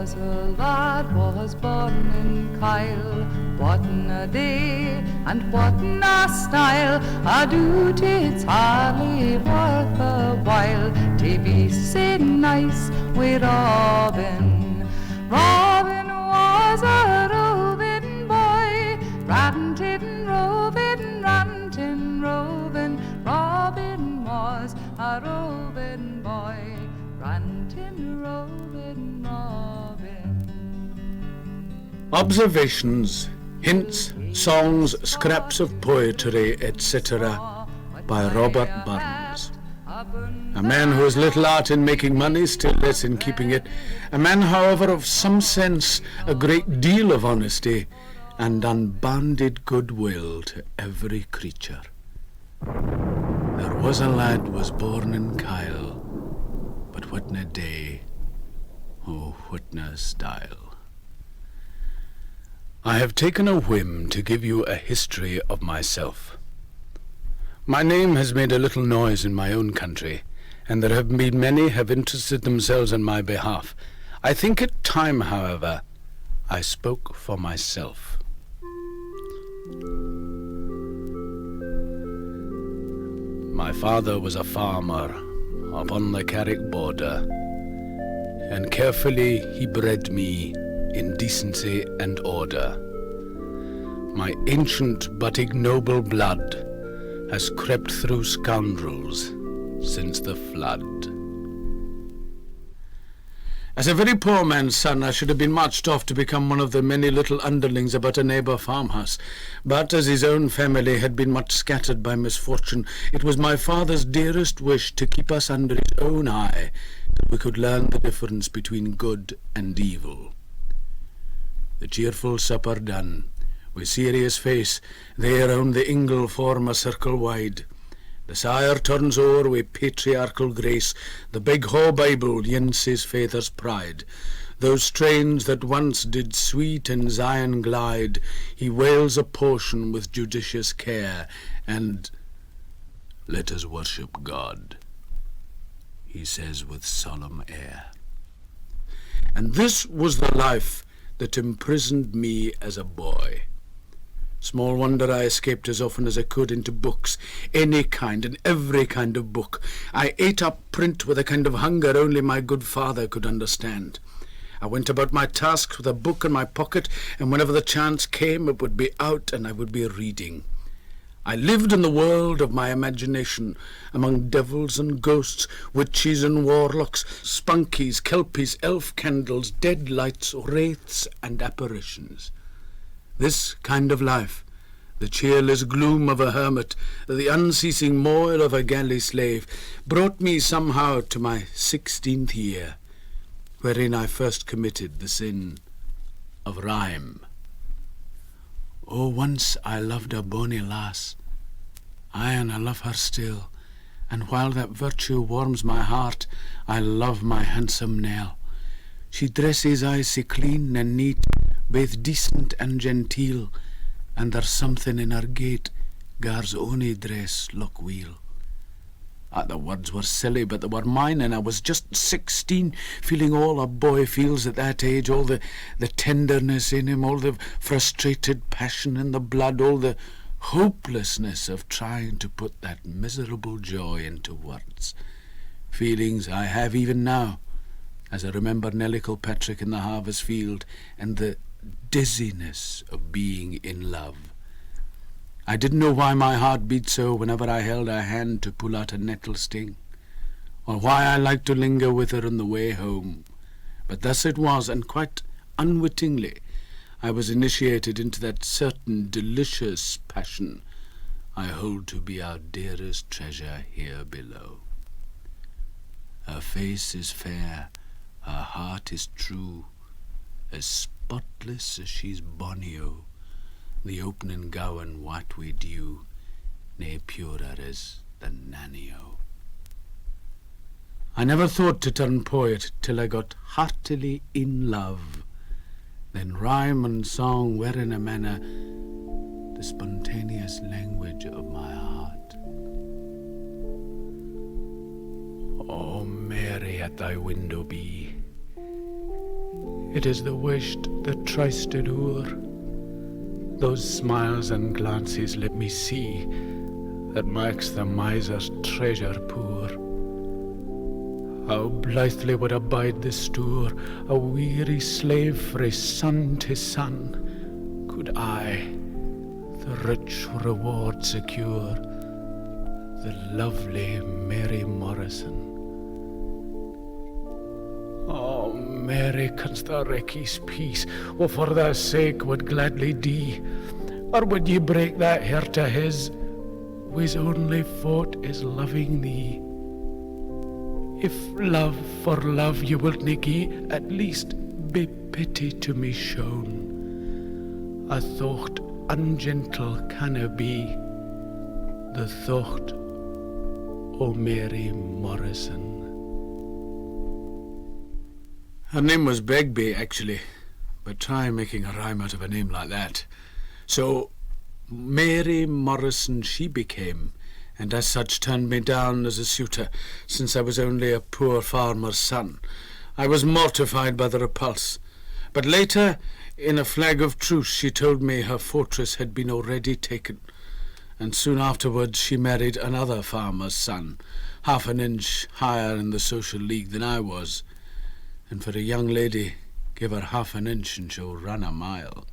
was a lad was born in Kyle. What'n a day and what'n a style, a duty it's hardly worth a while to be so nice with Robin. Robin was a roving boy, rantin', roving, rantin', roving. Robin was a roving boy, rantin', roving, Robin. Observations, hints, songs, scraps of poetry, etc. by Robert Burns. A man who has little art in making money, still less in keeping it. A man, however, of some sense, a great deal of honesty, and unbounded goodwill to every creature. There was a lad was born in Kyle, but whatna day, oh, whatna style. I have taken a whim to give you a history of myself. My name has made a little noise in my own country, and there have been many have interested themselves on my behalf. I think it time, however, I spoke for myself. My father was a farmer upon the Carrick border, and carefully he bred me in decency and order. My ancient but ignoble blood has crept through scoundrels since the flood. As a very poor man's son, I should have been marched off to become one of the many little underlings about a neighbour farmhouse. But as his own family had been much scattered by misfortune, it was my father's dearest wish to keep us under his own eye, that we could learn the difference between good and evil. The cheerful supper done, with serious face, they round the ingle form a circle wide. The sire turns o'er with patriarchal grace the big Ho Bible, yince his faither's pride. Those strains that once did sweet in Zion glide, he wails a portion with judicious care, and let us worship God, he says with solemn air. And this was the life that imprisoned me as a boy. Small wonder I escaped as often as I could into books, any kind and every kind of book. I ate up print with a kind of hunger only my good father could understand. I went about my tasks with a book in my pocket, and whenever the chance came, it would be out and I would be reading. I lived in the world of my imagination, among devils and ghosts, witches and warlocks, spunkies, kelpies, elf candles, dead lights, wraiths and apparitions. This kind of life, the cheerless gloom of a hermit, the unceasing moil of a galley slave, brought me somehow to my 16th year, wherein I first committed the sin of rhyme. Oh, once I loved a bonny lass, aye, and I love her still, and while that virtue warms my heart, I love my handsome Nell. She dresses aye sae clean and neat, baith decent and genteel, and there's something in her gait gars ony dress look weel. The words were silly, but they were mine, and I was just 16, feeling all a boy feels at that age, all the tenderness in him, all the frustrated passion in the blood, all the hopelessness of trying to put that miserable joy into words. Feelings I have even now, as I remember Nellie Kilpatrick in the harvest field, and the dizziness of being in love. I didn't know why my heart beat so whenever I held her hand to pull out a nettle sting, or why I liked to linger with her on the way home. But thus it was, and quite unwittingly, I was initiated into that certain delicious passion I hold to be our dearest treasure here below. Her face is fair, her heart is true, as spotless as she's bonny o, the opening gowan white wi' dew, nae purer as the nanny o. I never thought to turn poet till I got heartily in love. Then rhyme and song were in a manner the spontaneous language of my heart. Oh, Mary at thy window be, It is the wished that trysted o'er. Those smiles and glances let me see that makes the miser's treasure poor. How blithely would abide the store, a weary slave frae sun to sun, could I the rich reward secure, the lovely Mary Morrison. Oh, Mary, canst thou wreck his peace, or for thy sake would gladly die? Or would ye break that heart of his, whose only fault is loving thee? If love for love you wilt nae gie, at least be pity to me shown. A thought ungentle canna be, the thought o' Mary Morrison. Her name was Begbie, actually, but try making a rhyme out of a name like that. So, Mary Morrison she became, and as such turned me down as a suitor, since I was only a poor farmer's son. I was mortified by the repulse, but later, in a flag of truce, she told me her fortress had been already taken, and soon afterwards she married another farmer's son, half an inch higher in the social league than I was. And for a young lady, give her half an inch and she'll run a mile.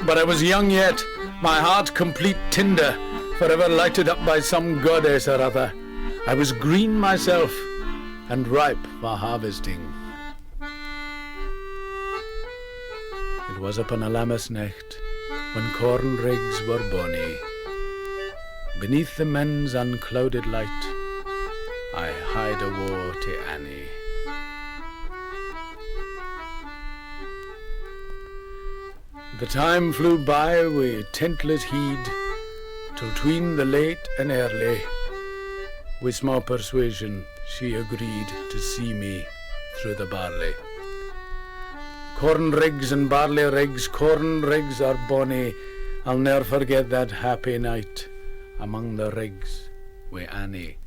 But I was young yet, my heart complete tinder, forever lighted up by some goddess or other. I was green myself, and ripe for harvesting. It was upon a Lammasnecht, when corn rigs were bonny. Beneath the men's unclouded light, I hied awa to Annie. The time flew by wi' tentless heed, till tween the late and early, with small persuasion she agreed to see me through the barley. Corn rigs and barley rigs, corn rigs are bonny. I'll ne'er forget that happy night among the rigs wi' Annie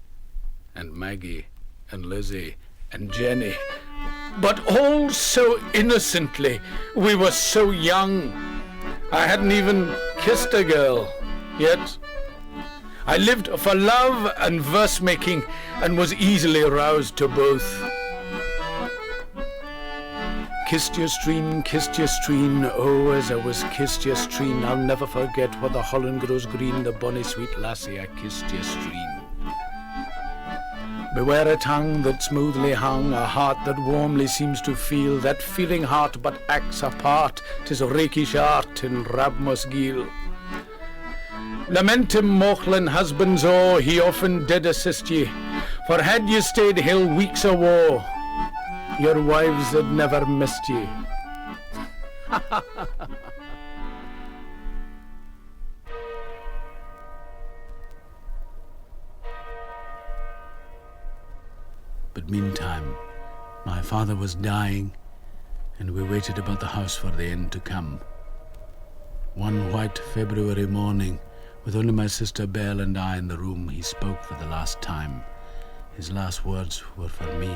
and Maggie and Lizzie and Jenny, but all so innocently. We were so young. I hadn't even kissed a girl, yet I lived for love and verse making, and was easily aroused to both. Kissed your streen, oh, as I was kissed your streen. I'll never forget where the holland grows green, the bonny sweet lassie I kissed your streen. Beware a tongue that smoothly hung, a heart that warmly seems to feel, that feeling heart but acts a part, 'tis a rakish art in Rabmosgeel. Lament him, Mochlin, husbands, oh, he often did assist ye, for had ye stayed hill weeks o' woe, your wives had never missed ye. But meantime, my father was dying, and we waited about the house for the end to come. One white February morning, with only my sister Belle and I in the room, he spoke for the last time. His last words were for me.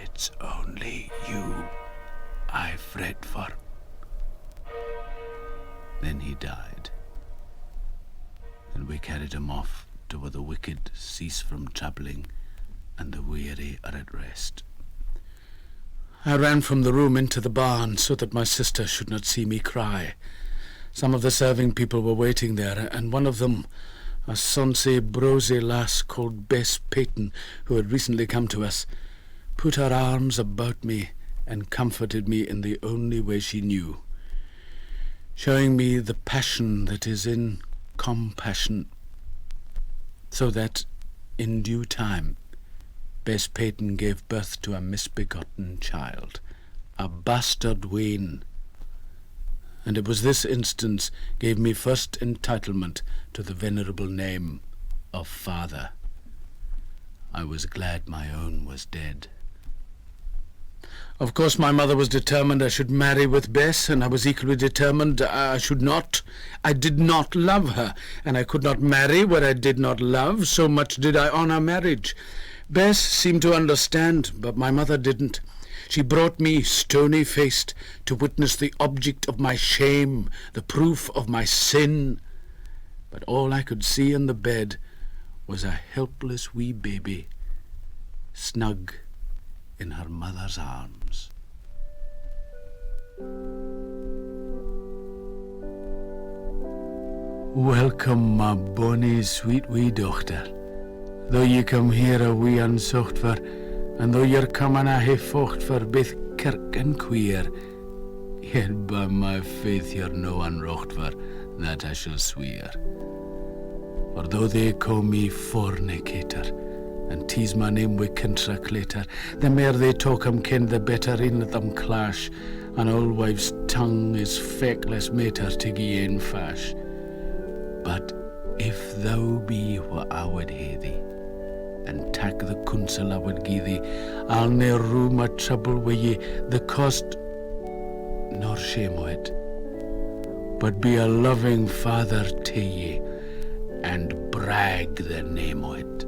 It's only you I fret for. Then he died, and we carried him off to where the wicked cease from troubling and the weary are at rest. I ran from the room into the barn so that my sister should not see me cry. Some of the serving people were waiting there, and one of them, a sonsy, brosy lass called Bess Peyton, who had recently come to us, put her arms about me and comforted me in the only way she knew, showing me the passion that is in compassion, so that in due time Bess Peyton gave birth to a misbegotten child, a bastard Wayne, and it was this instance gave me first entitlement to the venerable name of father. I was glad my own was dead. Of course, my mother was determined I should marry with Bess, and I was equally determined I should not. I did not love her, and I could not marry where I did not love, so much did I honour marriage. Bess seemed to understand, but my mother didn't. She brought me, stony-faced, to witness the object of my shame, the proof of my sin. But all I could see in the bed was a helpless wee baby, snug in her mother's arms. Welcome, my bonny, sweet wee dochter. Though ye come here a wee unsocht for, and though you're coming a hae focht for both kirk and queer, yet by my faith you're no unrocht for, that I shall swear. For though they call me fornicator, and tease my name with contraclator, the mair they talk 'em ken, the better in them clash, and all wife's tongue is feckless mater to gie in fash. But if thou be what I would hae thee, and tak the counsel I would gie thee, I'll nae rue my trouble wi' ye, the cost nor shame o' it, but be a loving father to ye, and brag the name o' it.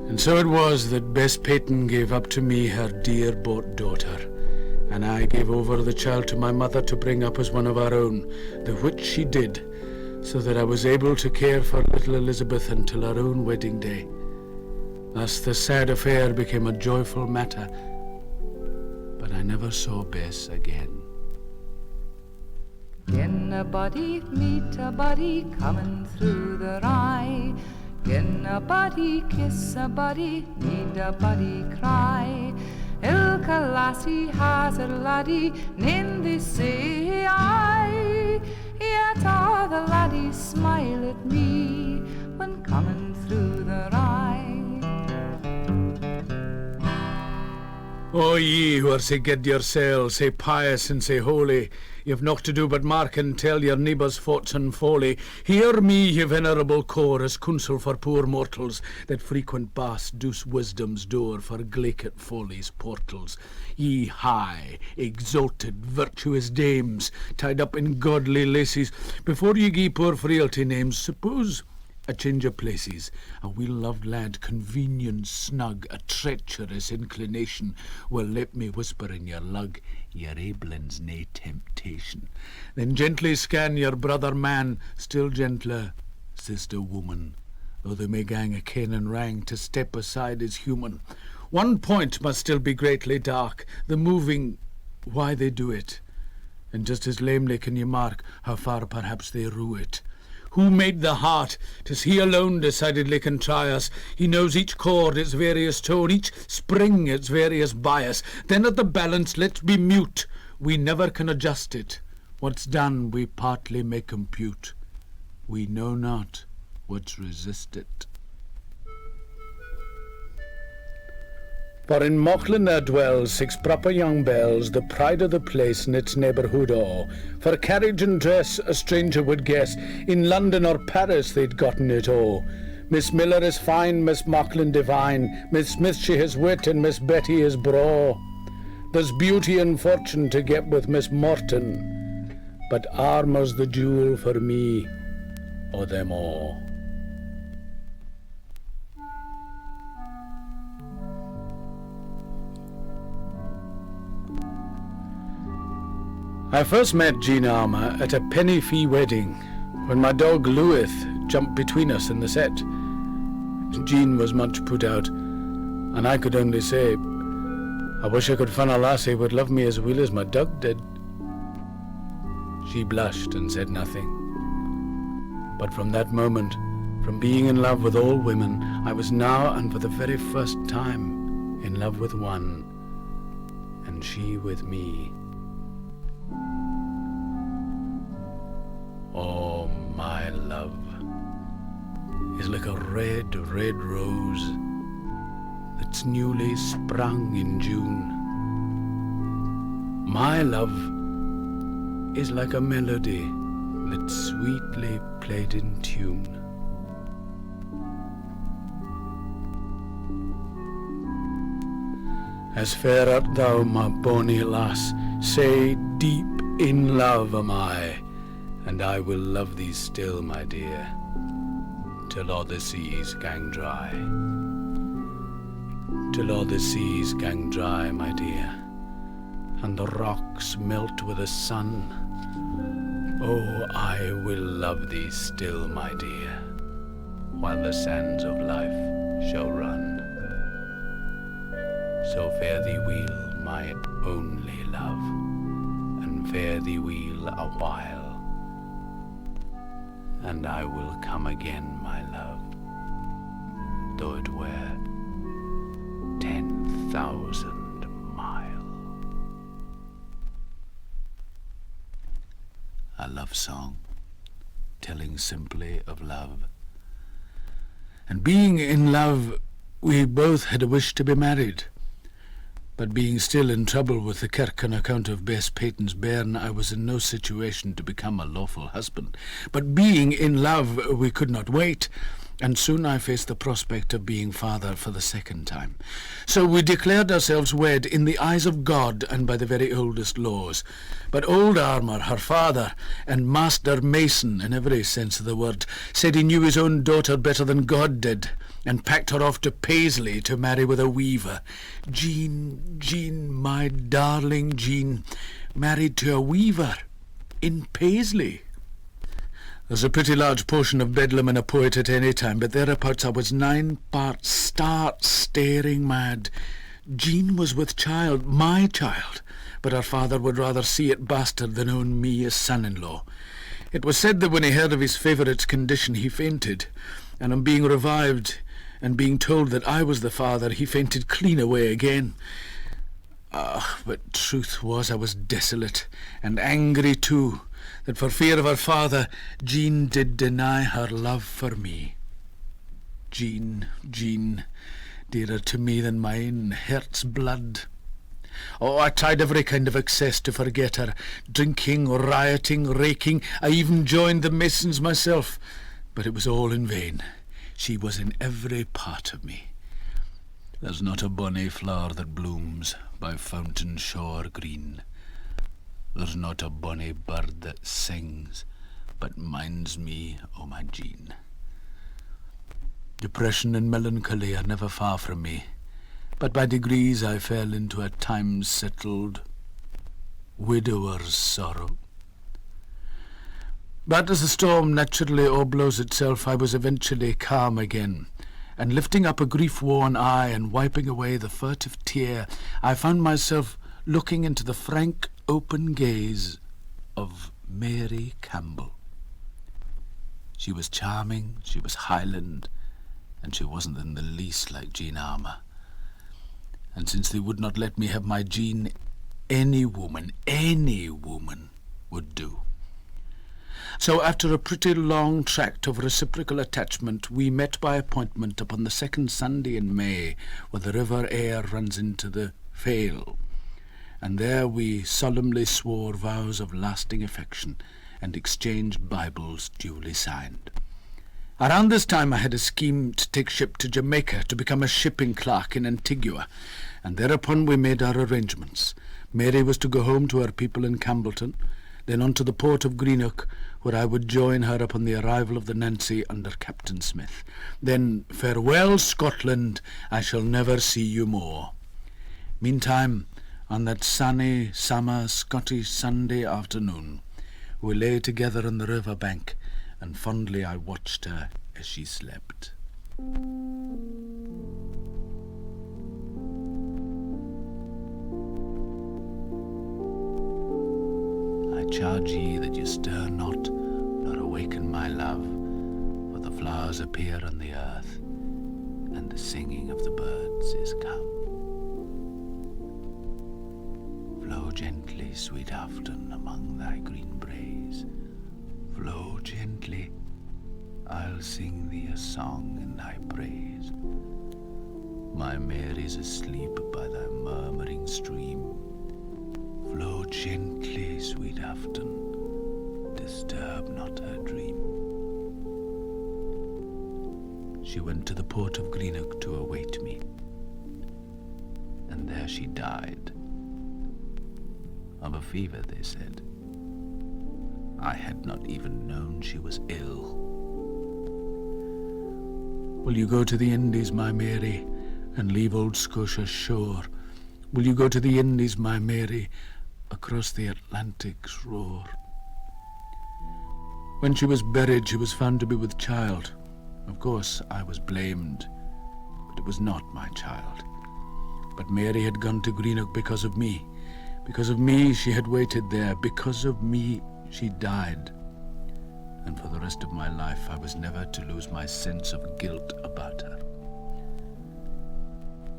And so it was that Bess Peyton gave up to me her dear-bought daughter, and I gave over the child to my mother to bring up as one of our own, the which she did, so that I was able to care for little Elizabeth until our own wedding day. Thus the sad affair became a joyful matter, but I never saw Bess again. Gin a body meet a body coming through the rye, gin a body kiss a body, need a body cry. Ilka lassie has a laddie, name they say aye. Yet all the laddies smile at me when coming through the rye. O ye who are sae good yourselves, sae pious and sae holy, you've nought to do but mark and tell your neighbours' faults and folly. Hear me, ye venerable core, as counsel for poor mortals that frequent pass douce wisdom's door for glaikit folly's portals. Ye high, exalted, virtuous dames, tied up in godly laces, before ye gie poor frailty names, suppose a change of places, a well-loved lad, convenient, snug, a treacherous inclination, will let me whisper in your lug, your ablin's nae temptation. Then gently scan your brother man, still gentler, sister woman, though they may gang a ken and rang, to step aside is human. One point must still be greatly dark, the moving, why they do it, and just as lamely can ye mark how far perhaps they rue it. Who made the heart? 'Tis he alone decidedly can try us. He knows each chord, its various tone, each spring, its various bias. Then at the balance let's be mute. We never can adjust it. What's done we partly may compute. We know not what's resist it. For in Mauchline there dwells 6 proper young belles, the pride of the place and its neighbourhood all. For carriage and dress a stranger would guess, in London or Paris they'd gotten it all. Miss Miller is fine, Miss Mauchline divine, Miss Smith she has wit, and Miss Betty is braw. There's beauty and fortune to get with Miss Morton, but armour's the jewel for me o' them all. I first met Jean Armour at a penny fee wedding, when my dog Louis jumped between us in the set. Jean was much put out, and I could only say, I wish I could find a lassie would love me as well as my dog did. She blushed and said nothing. But from that moment, from being in love with all women, I was now, and for the very first time, in love with one, and she with me. Oh, my love is like a red, red rose that's newly sprung in June. My love is like a melody that's sweetly played in tune. As fair art thou, my bonny lass, say deep in love am I, and I will love thee still, my dear, till all the seas gang dry. Till all the seas gang dry, my dear, and the rocks melt with the sun. Oh, I will love thee still, my dear, while the sands of life shall run. So fare thee weel, my only love, and fare thee weel a while, and I will come again, my love, though it were 10,000 mile. A love song telling simply of love. And being in love, we both had a wish to be married. But being still in trouble with the kirk on account of Bess Peyton's bairn, I was in no situation to become a lawful husband. But being in love, we could not wait, and soon I faced the prospect of being father for the second time. So we declared ourselves wed in the eyes of God and by the very oldest laws. But old Armour, her father, and Master Mason, in every sense of the word, said he knew his own daughter better than God did, and packed her off to Paisley to marry with a weaver. Jean, my darling Jean, married to a weaver in Paisley. There's a pretty large portion of Bedlam in a poet at any time, but thereabouts I was 9 parts stark staring mad. Jean was with child, my child, but her father would rather see it bastard than own me as son-in-law. It was said that when he heard of his favourite's condition he fainted, and on being revived and being told that I was the father, he fainted clean away again. But truth was I was desolate, and angry too, that for fear of her father, Jean did deny her love for me. Jean, dearer to me than mine heart's blood. Oh, I tried every kind of excess to forget her, drinking, rioting, raking. I even joined the Masons myself, but it was all in vain. She was in every part of me. There's not a bonny flower that blooms by fountain shore green. There's not a bonny bird that sings but minds me o' my Jean. Depression and melancholy are never far from me, but by degrees I fell into a time-settled widower's sorrow. But as the storm naturally o'erblows itself, I was eventually calm again, and lifting up a grief-worn eye and wiping away the furtive tear, I found myself looking into the frank, open gaze of Mary Campbell. She was charming, she was Highland, and she wasn't in the least like Jean Armour. And since they would not let me have my Jean, any woman would do. So after a pretty long tract of reciprocal attachment, we met by appointment upon the second Sunday in May, where the river Aire runs into the Fale, and there we solemnly swore vows of lasting affection and exchanged Bibles duly signed. Around this time I had a scheme to take ship to Jamaica to become a shipping clerk in Antigua, and thereupon we made our arrangements. Mary was to go home to her people in Campbellton, then on to the port of Greenock, where I would join her upon the arrival of the Nancy under Captain Smith. Then, farewell, Scotland, I shall never see you more. Meantime, on that sunny, summer, Scottish Sunday afternoon, we lay together on the river bank, and fondly I watched her as she slept. I charge ye that ye stir not, nor awaken my love, for the flowers appear on the earth, and the singing of the birds is come. Flow gently, sweet Afton, among thy green braes. Flow gently, I'll sing thee a song in thy praise. My Mary's asleep by thy murmuring stream. Flow gently, sweet Afton, disturb not her dream. She went to the port of Greenock to await me, and there she died. Of a fever, they said. I had not even known she was ill. Will you go to the Indies, my Mary, and leave old Scotia's shore? Will you go to the Indies, my Mary, across the Atlantic's roar? When she was buried, she was found to be with child. Of course, I was blamed, but it was not my child. But Mary had gone to Greenock because of me. Because of me, she had waited there. Because of me, she died. And for the rest of my life, I was never to lose my sense of guilt about her.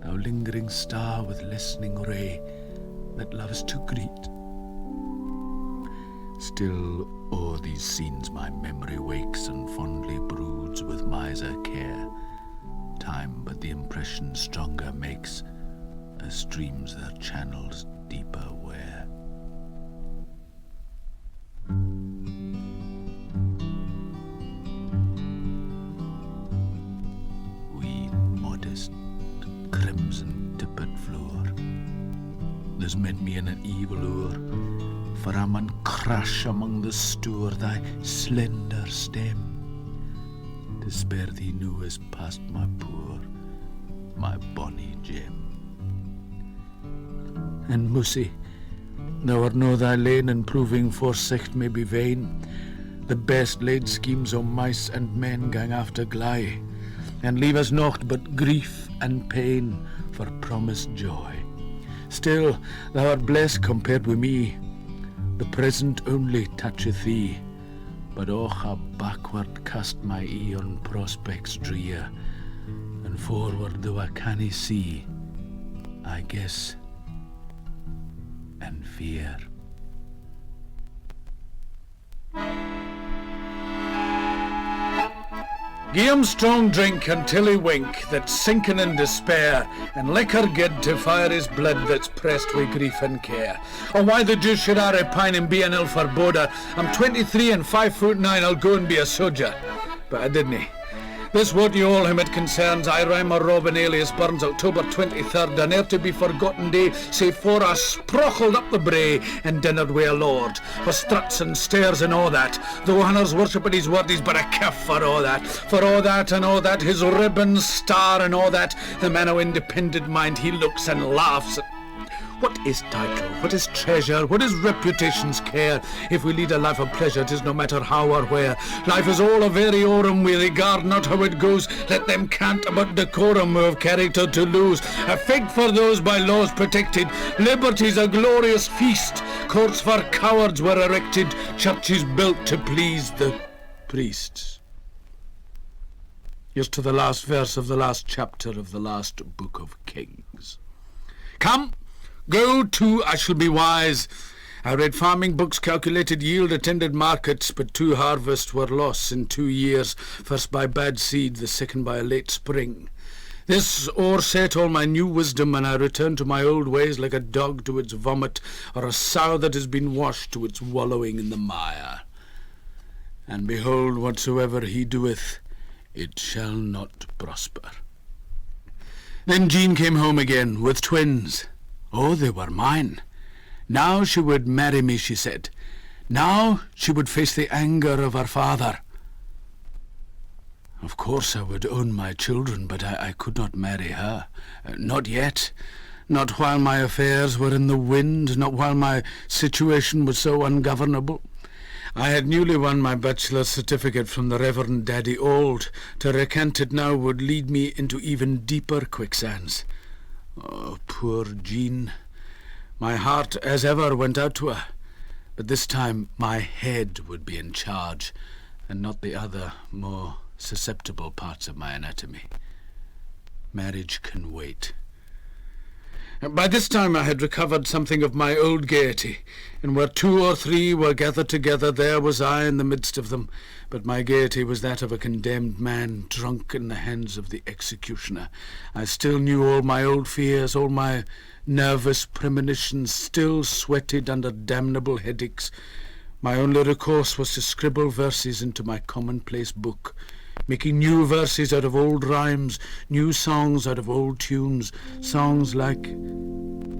Thou lingering star with listening ray that loves to greet. Still o'er these scenes my memory wakes and fondly broods with miser care. Time but the impression stronger makes, as streams their channels deeper wear. We modest crimson tippet floor, there's meant me in an evil hour, for I man crash among the stour thy slender stem. To spare thee new is past my poor, my bonny gem. And Mussy, thou art no thy lane, and proving foresight may be vain. The best laid schemes o' mice and men gang after gly, and leave us naught but grief and pain for promised joy. Still, thou art blessed compared with me. The present only toucheth thee, but och how backward cast my e'e on prospects drear, and forward though I cannae see, I guess and fear. Gie him strong drink until he wink, that's sinking in despair, and liquor good to fire his blood that's pressed with grief and care. Oh, why the deuce should I repine and be an ill forebodder? I'm 23 and 5'9", I'll go and be a soja. But I didn't. This what you all whom it concerns, I rhyme a Robin alias Burns, October 23rd, a ne'er to be forgotten day, save for I sprochled up the brae and dinnered wi' a lord, for struts and stairs and all that, though hunters worship at his word, he's but a calf for all that. For all that and all that, his ribbon star and all that, the man o' independent mind, he looks and laughs at. What is title? What is treasure? What is reputation's care? If we lead a life of pleasure, 'tis no matter how or where. Life is all a variorum, we regard not how it goes. Let them cant about decorum, who have character to lose. A fig for those by laws protected. Liberty's a glorious feast. Courts for cowards were erected. Churches built to please the priests. Here's to the last verse of the last chapter of the last book of Kings. Come! Go to, I shall be wise. I read farming books, calculated yield, attended markets, but 2 harvests were lost in 2 years, first by bad seed, the second by a late spring. This o'erset all my new wisdom, and I return to my old ways like a dog to its vomit, or a sow that has been washed to its wallowing in the mire. And behold, whatsoever he doeth, it shall not prosper. Then Jean came home again, with twins. Oh, they were mine. Now she would marry me, she said. Now she would face the anger of her father. Of course I would own my children, but I could not marry her. Not yet. Not while my affairs were in the wind, not while my situation was so ungovernable. I had newly won my bachelor's certificate from the Reverend Daddy Old. To recant it now would lead me into even deeper quicksands. Oh, poor Jean. My heart, as ever, went out to her. But this time my head would be in charge, and not the other, more susceptible parts of my anatomy. Marriage can wait. By this time I had recovered something of my old gaiety, and where 2 or 3 were gathered together, there was I in the midst of them. But my gaiety was that of a condemned man, drunk in the hands of the executioner. I still knew all my old fears, all my nervous premonitions, still sweated under damnable headaches. My only recourse was to scribble verses into my commonplace book, making new verses out of old rhymes, new songs out of old tunes, songs like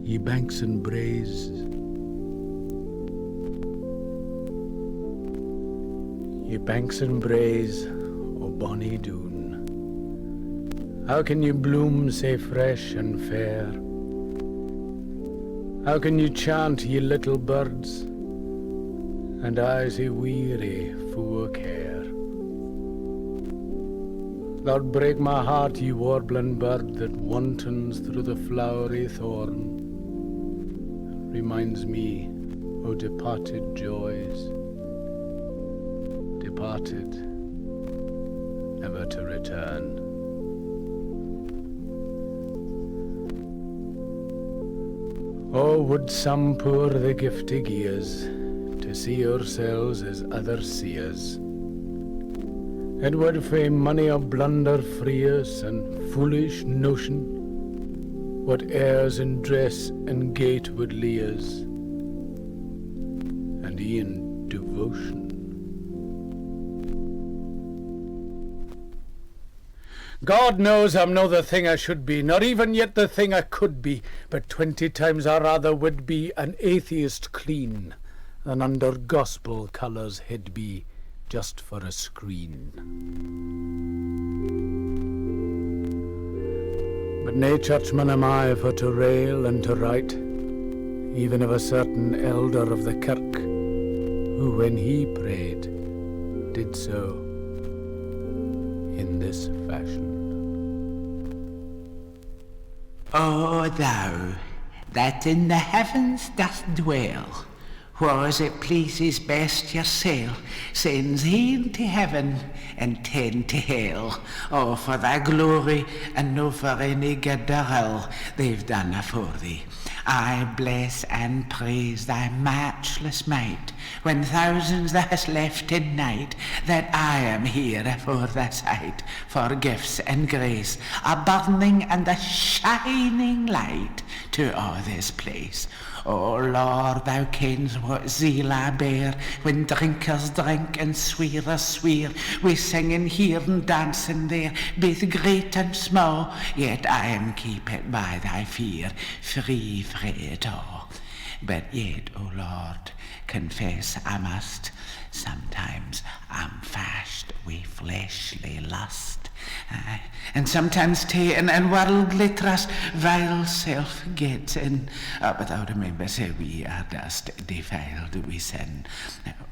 Ye Banks and Braes, Ye Banks and Braes, O Bonnie Doon, How can you bloom sae fresh and fair? How can you chant, ye little birds, and I sae weary, fu' o' care? Thou'lt break my heart, ye warbling bird that wantons through the flowery thorn, reminds me o' departed joys, departed, never to return. Oh, would some poor the gift to gie us, to see ourselves as others see us, and would fae money or blunder free us, and foolish notion, what airs and dress and gait would lee us, and e'en devotion. God knows I'm no the thing I should be, nor even yet the thing I could be, but 20 times I rather would be an atheist clean, than under gospel colours he'd be, just for a screen. But nae churchman am I for to rail and to write, even of a certain elder of the kirk, who when he prayed, did so in this fashion. O thou, that in the heavens dost dwell, whereas it pleases best yoursel, sends een to heaven and 10 to hell. Oh, for thy glory, and no for any good or ill they've done afore thee. I bless and praise thy matchless might, when thousands thou hast left in night, that I am here afore thy sight, for gifts and grace, a burning and a shining light to all this place. O Lord, thou kens what zeal I bear, when drinkers drink and swearers swear, we singing here and dancing there, both great and small, yet I am keepit by thy fear, free frae it all. But yet, O Lord, confess I must, sometimes I'm fashed wi' fleshly lust, and sometimes ta'en and worldly trust, vile self gets in. But thou remember, say we are dust, defiled wi' sin.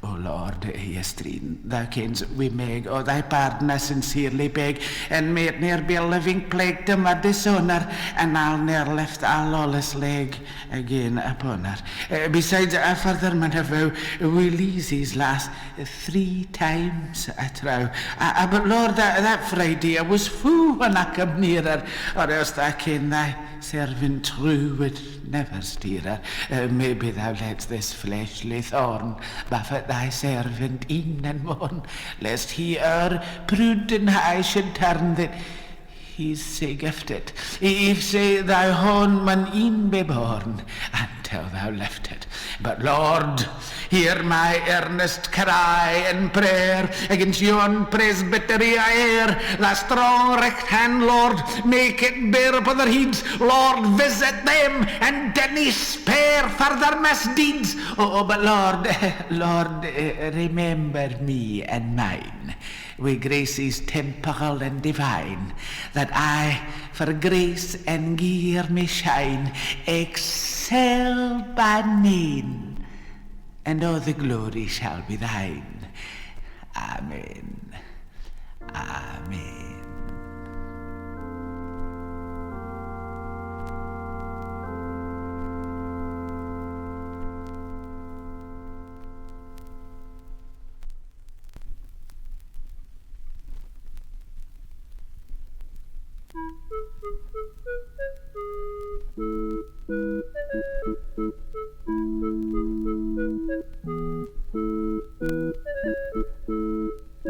O Lord, yestreen, thou kens we meg, o thy pardon I sincerely beg, and may it ne'er be a living plague to my dishonour, and I'll ne'er lift a lawless leg again upon her. Besides, I further maun avow, we Lizzie's last 3 times I trow. But Lord, that Friday I was fool when I come near her, or else I ken thy servant true would never steer her. Maybe thou let's this fleshly thorn buffet thy servant e'en and morn, lest he prudent high should turn that he's sae gifted. If say thy horn man e'en be born, until thou lift it. But Lord, hear my earnest cry and prayer against yon presbytery air. Thy strong right hand, Lord, make it bear upon their heads. Lord, visit them and dinna spare for their misdeeds. Oh, but Lord, remember me and mine, with graces temporal and divine, that I for grace and gear may shine, excel by name, and all the glory shall be thine. Amen. Amen.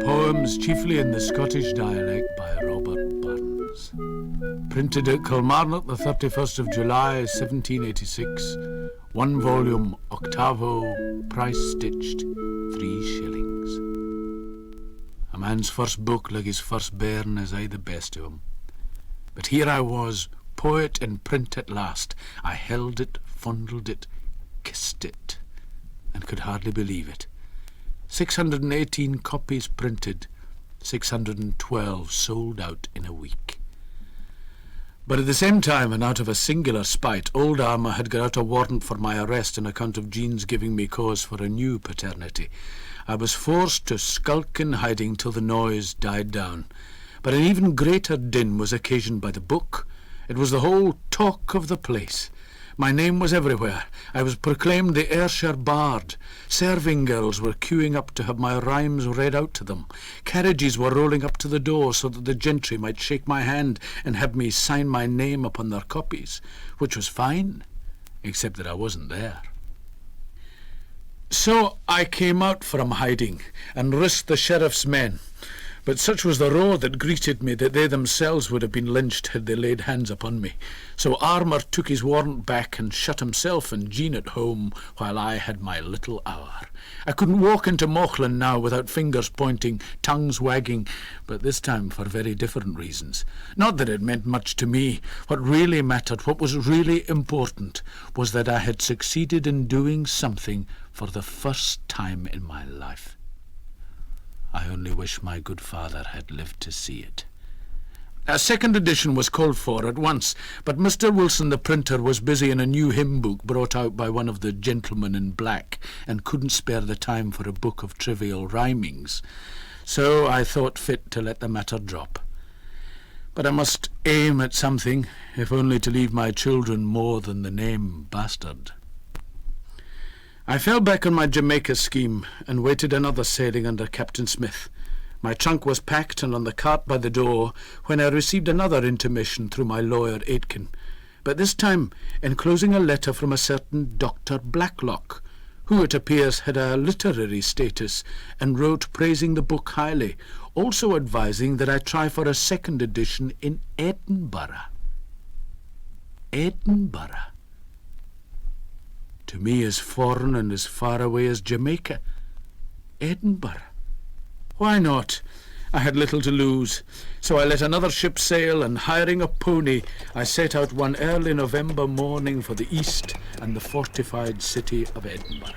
Poems chiefly in the Scottish dialect by Robert Burns. Printed at Kilmarnock the 31st of July 1786. 1 volume, octavo, price stitched, 3 shillings. A man's first book like his first bairn is aye the best of him. But here I was, poet in print at last. I held it, fondled it, kissed it, and could hardly believe it. 618 copies printed, 612 sold out in a week. But at the same time, and out of a singular spite, old Armour had got out a warrant for my arrest on account of Jean's giving me cause for a new paternity. I was forced to skulk in hiding till the noise died down. But an even greater din was occasioned by the book. It was the whole talk of the place. My name was everywhere. I was proclaimed the Ayrshire Bard. Serving girls were queuing up to have my rhymes read out to them. Carriages were rolling up to the door so that the gentry might shake my hand and have me sign my name upon their copies, which was fine, except that I wasn't there. So I came out from hiding and risked the sheriff's men. But such was the roar that greeted me that they themselves would have been lynched had they laid hands upon me. So Armour took his warrant back and shut himself and Jean at home while I had my little hour. I couldn't walk into Mauchline now without fingers pointing, tongues wagging, but this time for very different reasons. Not that it meant much to me. What really mattered, what was really important, was that I had succeeded in doing something for the first time in my life. I only wish my good father had lived to see it. A second edition was called for at once, but Mr. Wilson the printer was busy in a new hymn book brought out by one of the gentlemen in black, and couldn't spare the time for a book of trivial rhymings. So I thought fit to let the matter drop. But I must aim at something, if only to leave my children more than the name bastard. I fell back on my Jamaica scheme and waited another sailing under Captain Smith. My trunk was packed and on the cart by the door when I received another intimation through my lawyer Aitken, but this time enclosing a letter from a certain Dr. Blacklock, who it appears had a literary status and wrote praising the book highly, also advising that I try for a second edition in Edinburgh. Edinburgh. To me as foreign and as far away as Jamaica. Edinburgh. Why not? I had little to lose, so I let another ship sail, and hiring a pony, I set out one early November morning for the east and the fortified city of Edinburgh.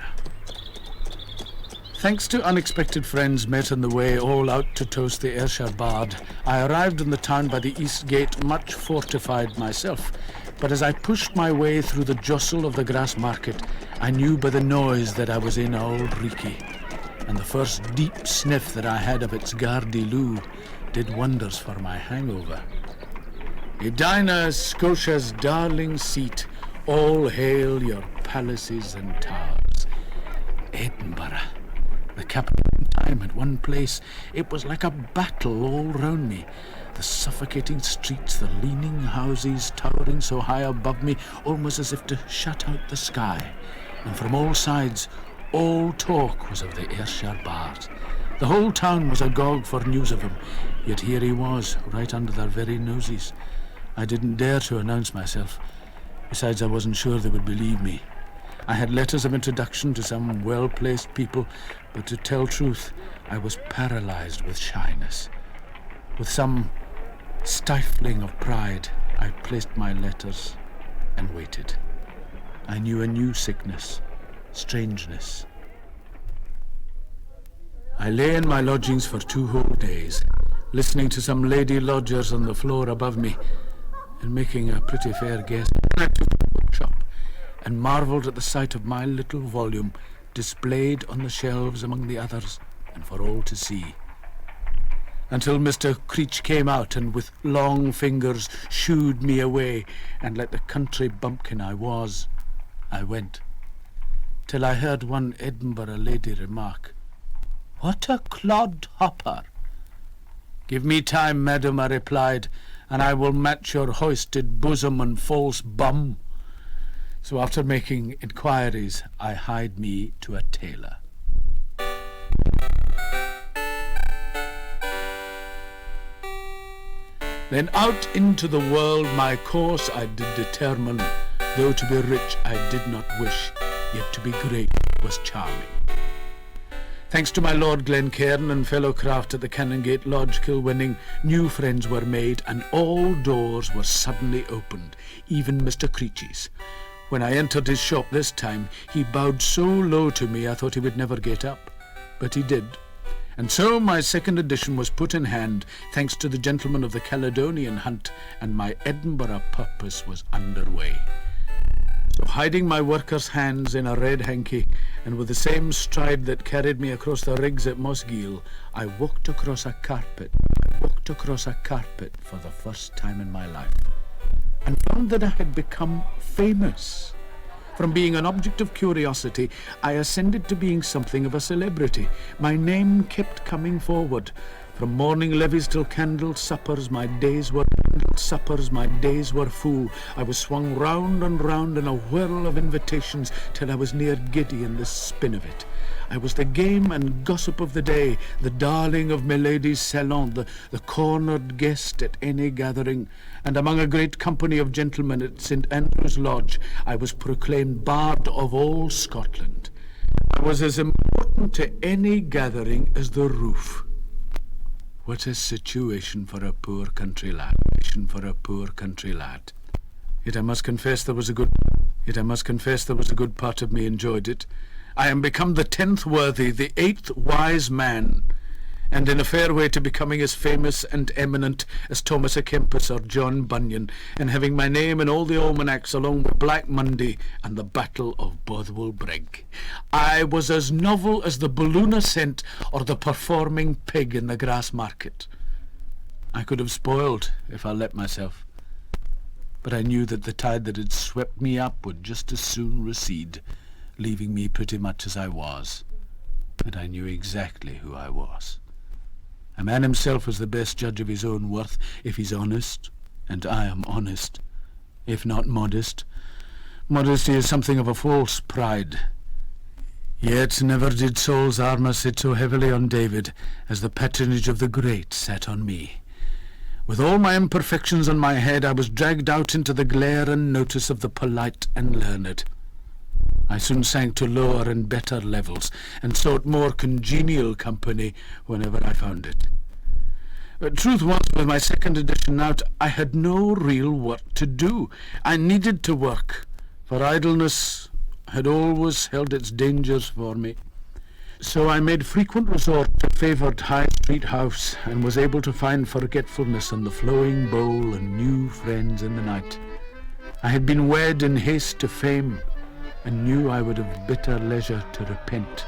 Thanks to unexpected friends met on the way, all out to toast the Ayrshire Bard, I arrived in the town by the east gate much fortified myself. But as I pushed my way through the jostle of the grass market, I knew by the noise that I was in Auld Reekie, and the first deep sniff that I had of its Gardyloo did wonders for my hangover. Edina, Scotia's darling seat, all hail your palaces and towers. Edinburgh, the capital of time at one place, it was like a battle all round me. The suffocating streets, the leaning houses towering so high above me, almost as if to shut out the sky. And from all sides, all talk was of the Ayrshire Bard. The whole town was agog for news of him, yet here he was, right under their very noses. I didn't dare to announce myself. Besides, I wasn't sure they would believe me. I had letters of introduction to some well-placed people, but to tell truth, I was paralyzed with shyness. With some stifling of pride, I placed my letters and waited. I knew a new sickness, strangeness. I lay in my lodgings for 2 whole days, listening to some lady lodgers on the floor above me, and making a pretty fair guess. I took the bookshop and marvelled at the sight of my little volume displayed on the shelves among the others, and for all to see. Until Mr. Creech came out and with long fingers shooed me away, and like the country bumpkin I was, I went, till I heard one Edinburgh lady remark, "What a clodhopper!" "Give me time, madam," I replied, "and I will match your hoisted bosom and false bum." So after making inquiries, I hied me to a tailor. Then out into the world my course I did determine, though to be rich I did not wish, yet to be great was charming. Thanks to my Lord Glencairn and fellow craft at the Canongate Lodge, Kilwinning, new friends were made, and all doors were suddenly opened, even Mr. Creech's. When I entered his shop this time, he bowed so low to me I thought he would never get up, but he did, And so my second edition was put in hand, thanks to the gentlemen of the Caledonian Hunt, and my Edinburgh purpose was underway. So hiding my worker's hands in a red hanky, and with the same stride that carried me across the rigs at Mosgiel, I walked across a carpet for the first time in my life, and found that I had become famous. From being an object of curiosity, I ascended to being something of a celebrity. My name kept coming forward. From morning levees till candled suppers, my days were full. I was swung round and round in a whirl of invitations till I was near giddy in the spin of it. I was the game and gossip of the day, the darling of milady's salon, the cornered guest at any gathering, and among a great company of gentlemen at St. Andrew's Lodge, I was proclaimed Bard of all Scotland. I was as important to any gathering as the roof. What a situation for a poor country lad. Yet I must confess there was a good part of me enjoyed it. I am become the 10th worthy, the 8th wise man, and in a fair way to becoming as famous and eminent as Thomas a Kempis or John Bunyan, and having my name in all the almanacs along with Black Monday and the Battle of Bothwell Brig. I was as novel as the balloon ascent or the performing pig in the grass market. I could have spoiled if I let myself, but I knew that the tide that had swept me up would just as soon recede, leaving me pretty much as I was, and I knew exactly who I was. A man himself is the best judge of his own worth if he's honest, and I am honest, if not modest. Modesty is something of a false pride. Yet never did Saul's armour sit so heavily on David as the patronage of the great sat on me. With all my imperfections on my head, I was dragged out into the glare and notice of the polite and learned. I soon sank to lower and better levels, and sought more congenial company whenever I found it. But truth was, with my second edition out, I had no real work to do. I needed to work, for idleness had always held its dangers for me. So I made frequent resort to favoured High Street house, and was able to find forgetfulness on the flowing bowl and new friends in the night. I had been wed in haste to fame, and knew I would have bitter leisure to repent.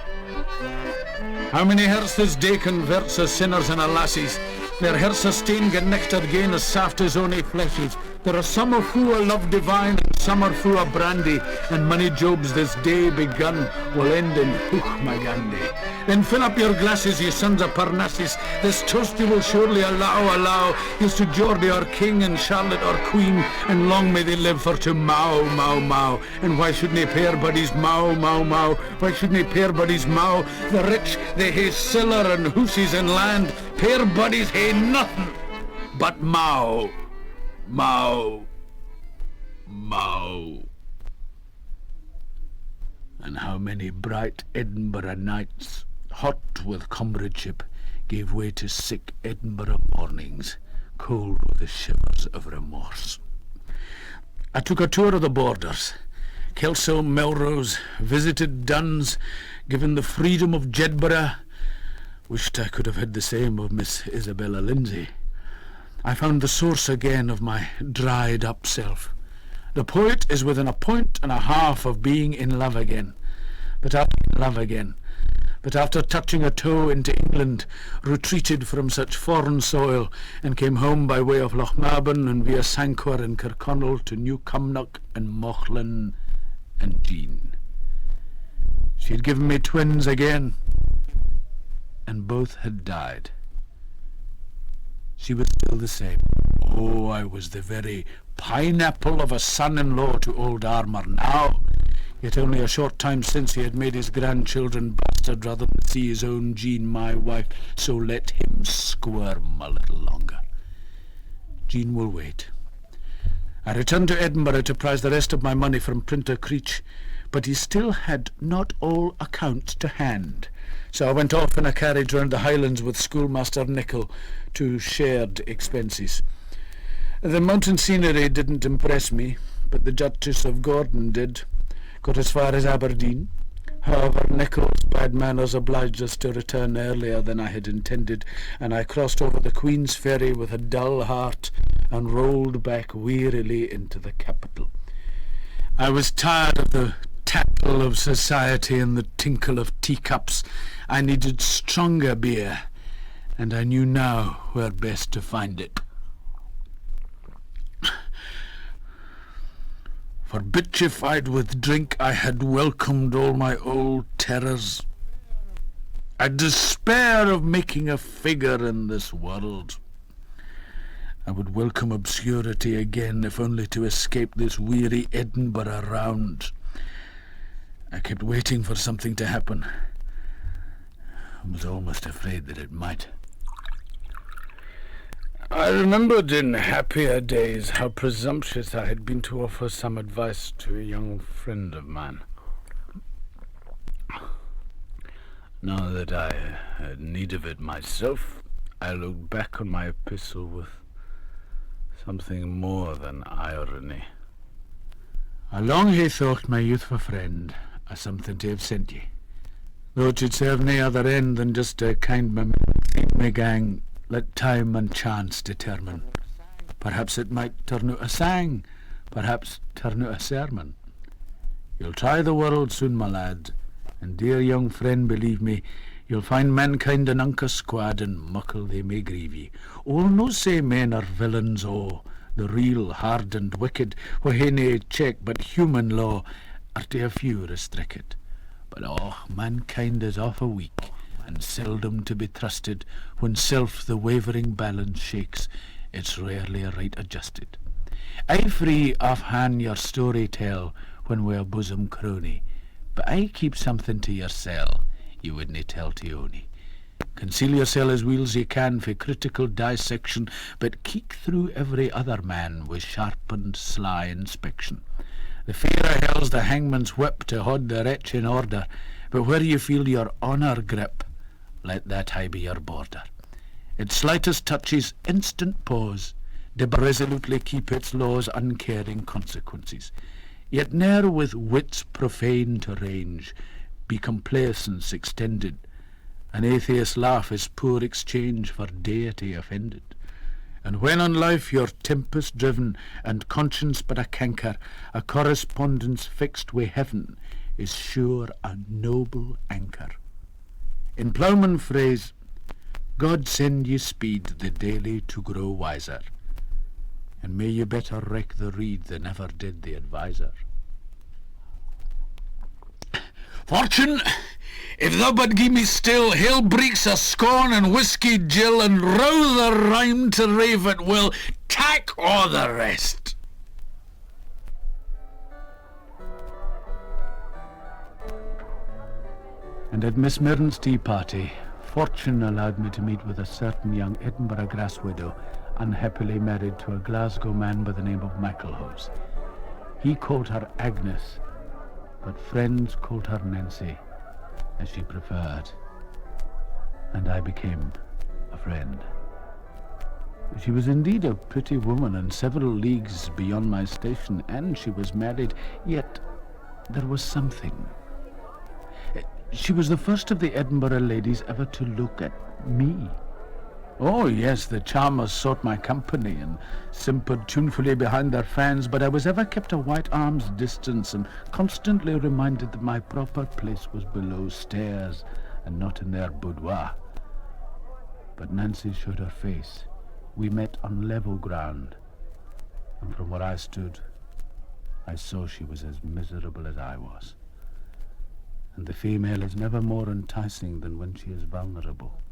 How many hearts this day converts as sinners and as lassies? Their hearts are stained get nectar gain as saft as ony fleshes. There are some of who are love divine, and some are full of brandy, and many jobs this day begun will end in Hooch my Gandhi. Then fill up your glasses, ye sons of Parnassus, this toast you will surely allow, is to Geordie our king and Charlotte our queen, and long may they live for to mow. And why shouldn't they pair buddies mow? Why shouldn't they pair buddies mow? The rich, they hae siller and hoosies and land, pair buddies hae nothing but mow. And how many bright Edinburgh nights, hot with comradeship, gave way to sick Edinburgh mornings, cold with the shivers of remorse. I took a tour of the borders, Kelso, Melrose, visited Duns, given the freedom of Jedburgh, wished I could have had the same of Miss Isabella Lindsay. I found the source again of my dried-up self. The poet is within a point and a half of being in love again. But after touching a toe into England, retreated from such foreign soil, and came home by way of Lochmaben and via Sanquhar and Kirkconnell to New Cumnock and Mauchline and Jean. She had given me twins again, and both had died. She was still the same. Oh, I was the very pineapple of a son-in-law to old Armour now. Yet only a short time since he had made his grandchildren bastard rather than see his own Jean, my wife, so let him squirm a little longer. Jean will wait. I returned to Edinburgh to prize the rest of my money from Printer Creech, but he still had not all accounts to hand. So I went off in a carriage round the Highlands with Schoolmaster Nicholl to shared expenses. The mountain scenery didn't impress me, but the Duchess of Gordon did. Got as far as Aberdeen, However, Nicholl's bad manners obliged us to return earlier than I had intended, and I crossed over the Queen's Ferry with a dull heart and rolled back wearily into the capital. I was tired of the tattle of society and the tinkle of teacups. I needed stronger beer, and I knew now where best to find it. For bitchified with drink, I had welcomed all my old terrors. I despair of making a figure in this world. I would welcome obscurity again, if only to escape this weary Edinburgh round. I kept waiting for something to happen. I was almost afraid that it might. I remembered in happier days how presumptuous I had been to offer some advice to a young friend of mine. Now that I had need of it myself, I looked back on my epistle with something more than irony. I long hae thought my youthful friend a something to have sent ye, though it should serve nae other end than just a kind me gang. Let time and chance determine. Perhaps it might turn out a sang, perhaps turn out a sermon. You'll try the world soon, my lad, and dear young friend, believe me, you'll find mankind an unca squad, and muckle they may grieve ye. Oh, no say men are villains, oh, the real hardened wicked, wha hae nae check but human law, are to a few restricted. But oh, mankind is awfu' weak, and seldom to be trusted. When self the wavering balance shakes, it's rarely right adjusted. I free off-hand your story tell, when we're bosom crony, but I keep something to yoursel, you wouldn't tell to ony. Conceal yoursel as weel's ye can for critical dissection, but keek through every other man with sharpened, sly inspection. The fear of hell's the hangman's whip to hold the wretch in order, but where you feel your honour grip, let that high be your border. Its slightest touches instant pause, did resolutely keep its laws uncaring consequences. Yet ne'er with wits profane to range, be complacence extended. An atheist's laugh is poor exchange for deity offended. And when on life you're tempest driven, and conscience but a canker, a correspondence fixed wi' heaven is sure a noble anchor. In ploughman phrase, God send ye speed the daily to grow wiser, and may ye better reck the reed than ever did the adviser. Fortune, if thou but gie me still, hail breeks o' scorn and whiskey gill, and row the rhyme to rave at will, tack all the rest. And at Miss Mirren's tea party, fortune allowed me to meet with a certain young Edinburgh grass widow, unhappily married to a Glasgow man by the name of Mackelhose. He called her Agnes, but friends called her Nancy, as she preferred, and I became a friend. She was indeed a pretty woman and several leagues beyond my station, and she was married, yet there was something. She was the first of the Edinburgh ladies ever to look at me. Oh, yes, the charmers sought my company and simpered tunefully behind their fans, but I was ever kept a white arm's distance and constantly reminded that my proper place was below stairs and not in their boudoir. But Nancy showed her face. We met on level ground, and from where I stood, I saw she was as miserable as I was. And the female is never more enticing than when she is vulnerable.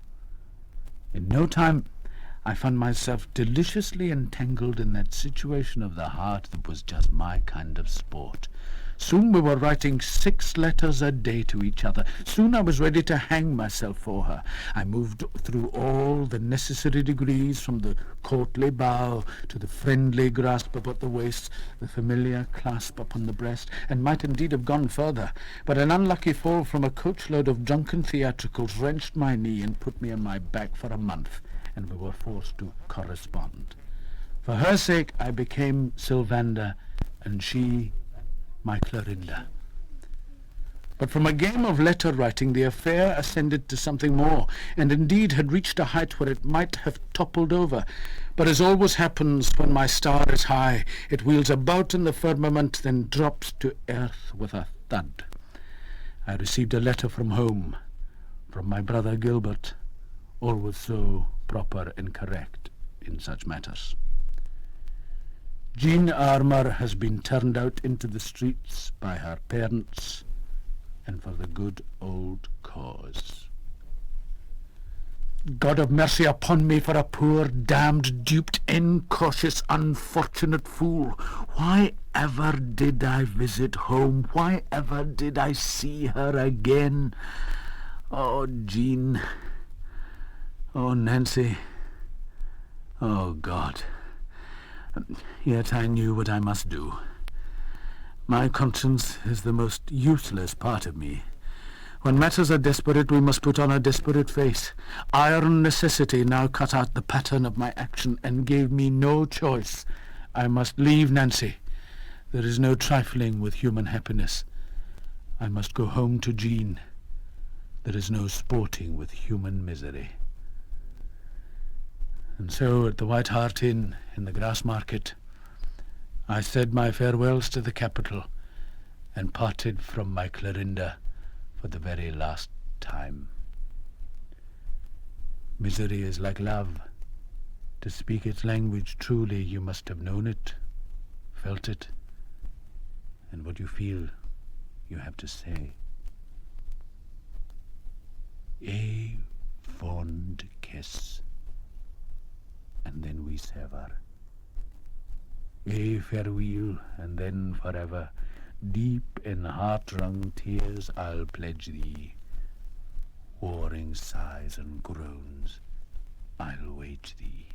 In no time, I found myself deliciously entangled in that situation of the heart that was just my kind of sport. Soon we were writing 6 letters a day to each other. Soon I was ready to hang myself for her. I moved through all the necessary degrees, from the courtly bow to the friendly grasp about the waist, the familiar clasp upon the breast, and might indeed have gone further. But an unlucky fall from a coachload of drunken theatricals wrenched my knee and put me on my back for a month, and we were forced to correspond. For her sake I became Sylvander, and she my Clarinda. But from a game of letter-writing the affair ascended to something more, and indeed had reached a height where it might have toppled over. But as always happens when my star is high, it wheels about in the firmament, then drops to earth with a thud. I received a letter from home, from my brother Gilbert, always so proper and correct in such matters. Jean Armour has been turned out into the streets by her parents, and for the good old cause. God have mercy upon me for a poor, damned, duped, incautious, unfortunate fool. Why ever did I visit home? Why ever did I see her again? Oh, Jean. Oh, Nancy. Oh, God. Yet I knew what I must do. My conscience is the most useless part of me. When matters are desperate, we must put on a desperate face. Iron necessity now cut out the pattern of my action and gave me no choice. I must leave Nancy. There is no trifling with human happiness. I must go home to Jean. There is no sporting with human misery. And so at the White Hart Inn in the Grassmarket, I said my farewells to the capital and parted from my Clarinda for the very last time. Misery is like love. To speak its language truly, you must have known it, felt it, and what you feel, you have to say. A fond kiss, and then we sever. A farewell, and then forever, deep in heart-wrung tears I'll pledge thee. Warring sighs and groans I'll wage thee.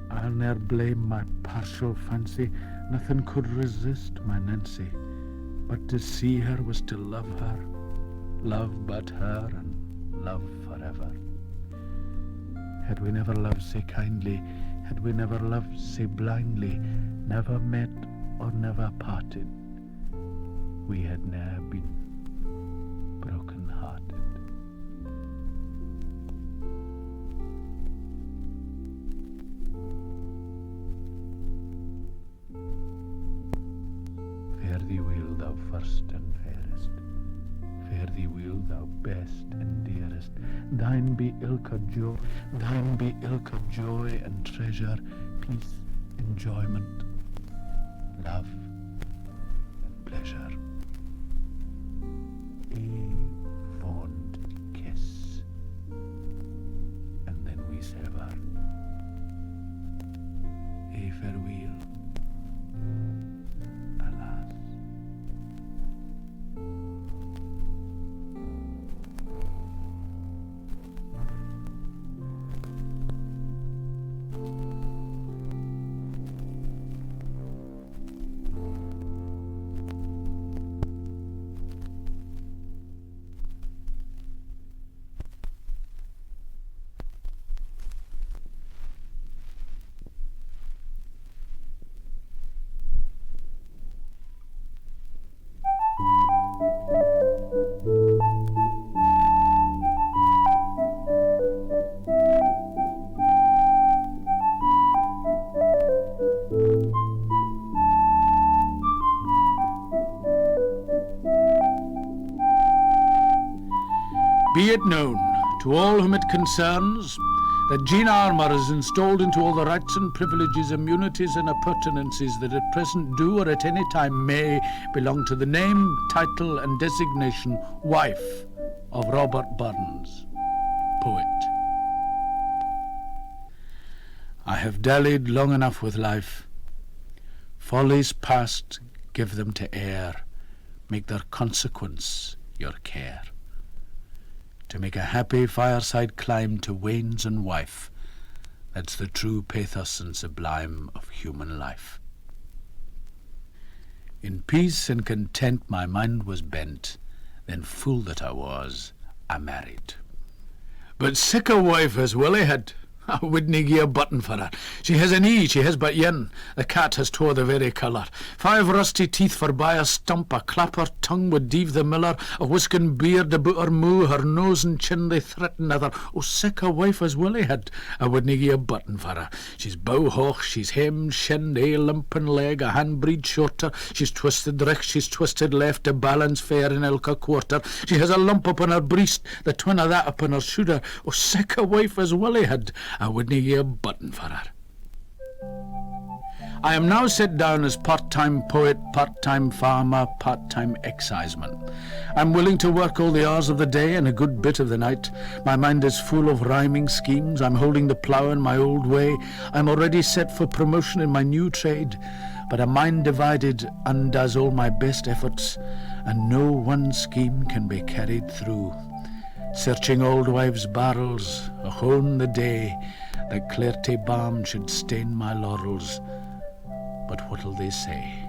I'll ne'er blame my partial fancy. Nothing could resist my Nancy. But to see her was to love her, love but her, and love forever. Had we never loved so kindly, had we never loved so blindly, never met or never parted, we had ne'er been broken-hearted. Fare thee well, thou first and fairest. Fare thee well, thou best and dearest. Thine be ilka joy, thine be ilka joy and treasure, peace, enjoyment, love and pleasure. A fond kiss, and then we sever. A farewell. Alas. Be it known to all whom it concerns that Jean Armour is installed into all the rights and privileges, immunities and appurtenances that at present do or at any time may belong to the name, title and designation wife of Robert Burns, poet. I have dallied long enough with life. Follies past, give them to air, make their consequence your care. To make a happy fireside climb to wains and wife, that's the true pathos and sublime of human life. In peace and content my mind was bent, then fool that I was, I married. But sic a wife as Willie had. I wouldn't gie a button for her. She has an ee, she has but yin. The cat has twa the very colour. 5 rusty teeth for by a stump, a clapper tongue would deave the miller, a whiskin beard about her moo, her nose and chin they threaten other. Oh, sic a wife as Willie had. I wouldn't gie a button for her. She's bow hoch, she's hemmed, shinned, a limp and leg, a hand breed shorter. She's twisted richt, she's twisted left, a balance fair in ilka quarter. She has a lump upon her breast, the twin of that upon her shoulder. Oh, sic a wife as Willie had. I wouldn't gie a button for her. I am now set down as part-time poet, part-time farmer, part-time exciseman. I'm willing to work all the hours of the day and a good bit of the night. My mind is full of rhyming schemes. I'm holding the plough in my old way. I'm already set for promotion in my new trade. But a mind divided undoes all my best efforts, and no one scheme can be carried through. Searching old wives' barrels, a hone the day that clarity balm should stain my laurels. But what'll they say?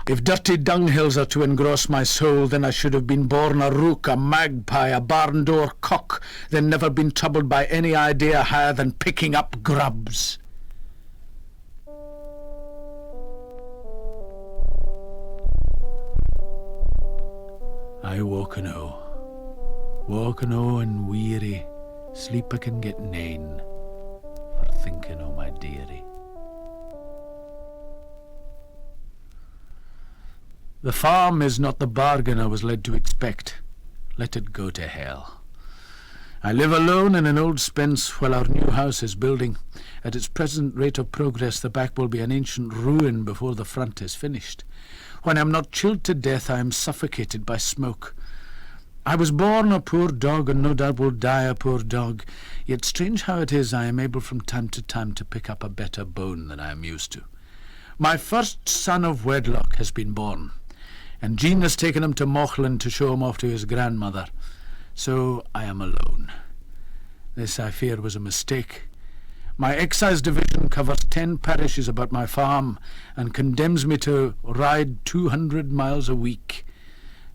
If dirty dunghills are to engross my soul, then I should have been born a rook, a magpie, a barn door cock, then never been troubled by any idea higher than picking up grubs. I walk and and weary, sleep I can get nane, for thinking o' my dearie. The farm is not the bargain I was led to expect. Let it go to hell. I live alone in an old spence while our new house is building. At its present rate of progress, the back will be an ancient ruin before the front is finished. When I am not chilled to death, I am suffocated by smoke. I was born a poor dog, and no doubt will die a poor dog. Yet strange how it is I am able from time to time to pick up a better bone than I am used to. My first son of wedlock has been born, and Jean has taken him to Mauchline to show him off to his grandmother. So I am alone. This, I fear, was a mistake. My excise division covers 10 parishes about my farm and condemns me to ride 200 miles a week.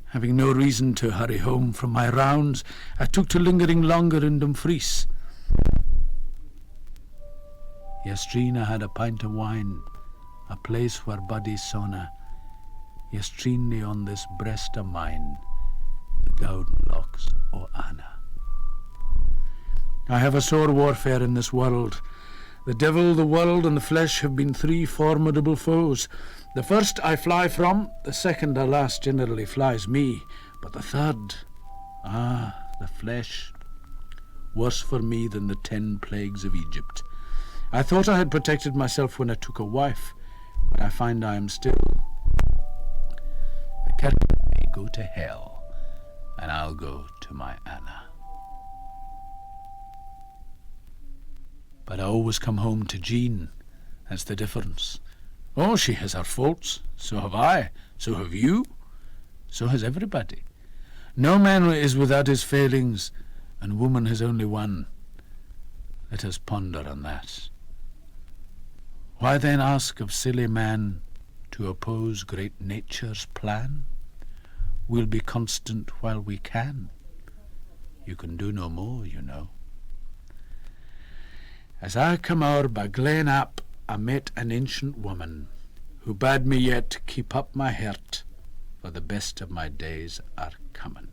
Having no reason to hurry home from my rounds, I took to lingering longer in Dumfries. Yestreen I had a pint of wine, a place where buddies sauna. Yestreen on this breast of mine, the gowden locks o' Anna. I have a sore warfare in this world. The devil, the world, and the flesh have been 3 formidable foes. The first I fly from, the second, alas, generally flies me. But the third, the flesh, worse for me than the 10 plagues of Egypt. I thought I had protected myself when I took a wife, but I find I am still. The Cairney may go to hell, and I'll go to my Anna. But I always come home to Jean. That's the difference. Oh, she has her faults. So have I. So have you. So has everybody. No man is without his failings, and woman has only one. Let us ponder on that. Why then ask of silly man to oppose great nature's plan? We'll be constant while we can. You can do no more, you know. As I come o'er by Glen Ap, I met an ancient woman, who bade me yet keep up my heart, for the best of my days are coming.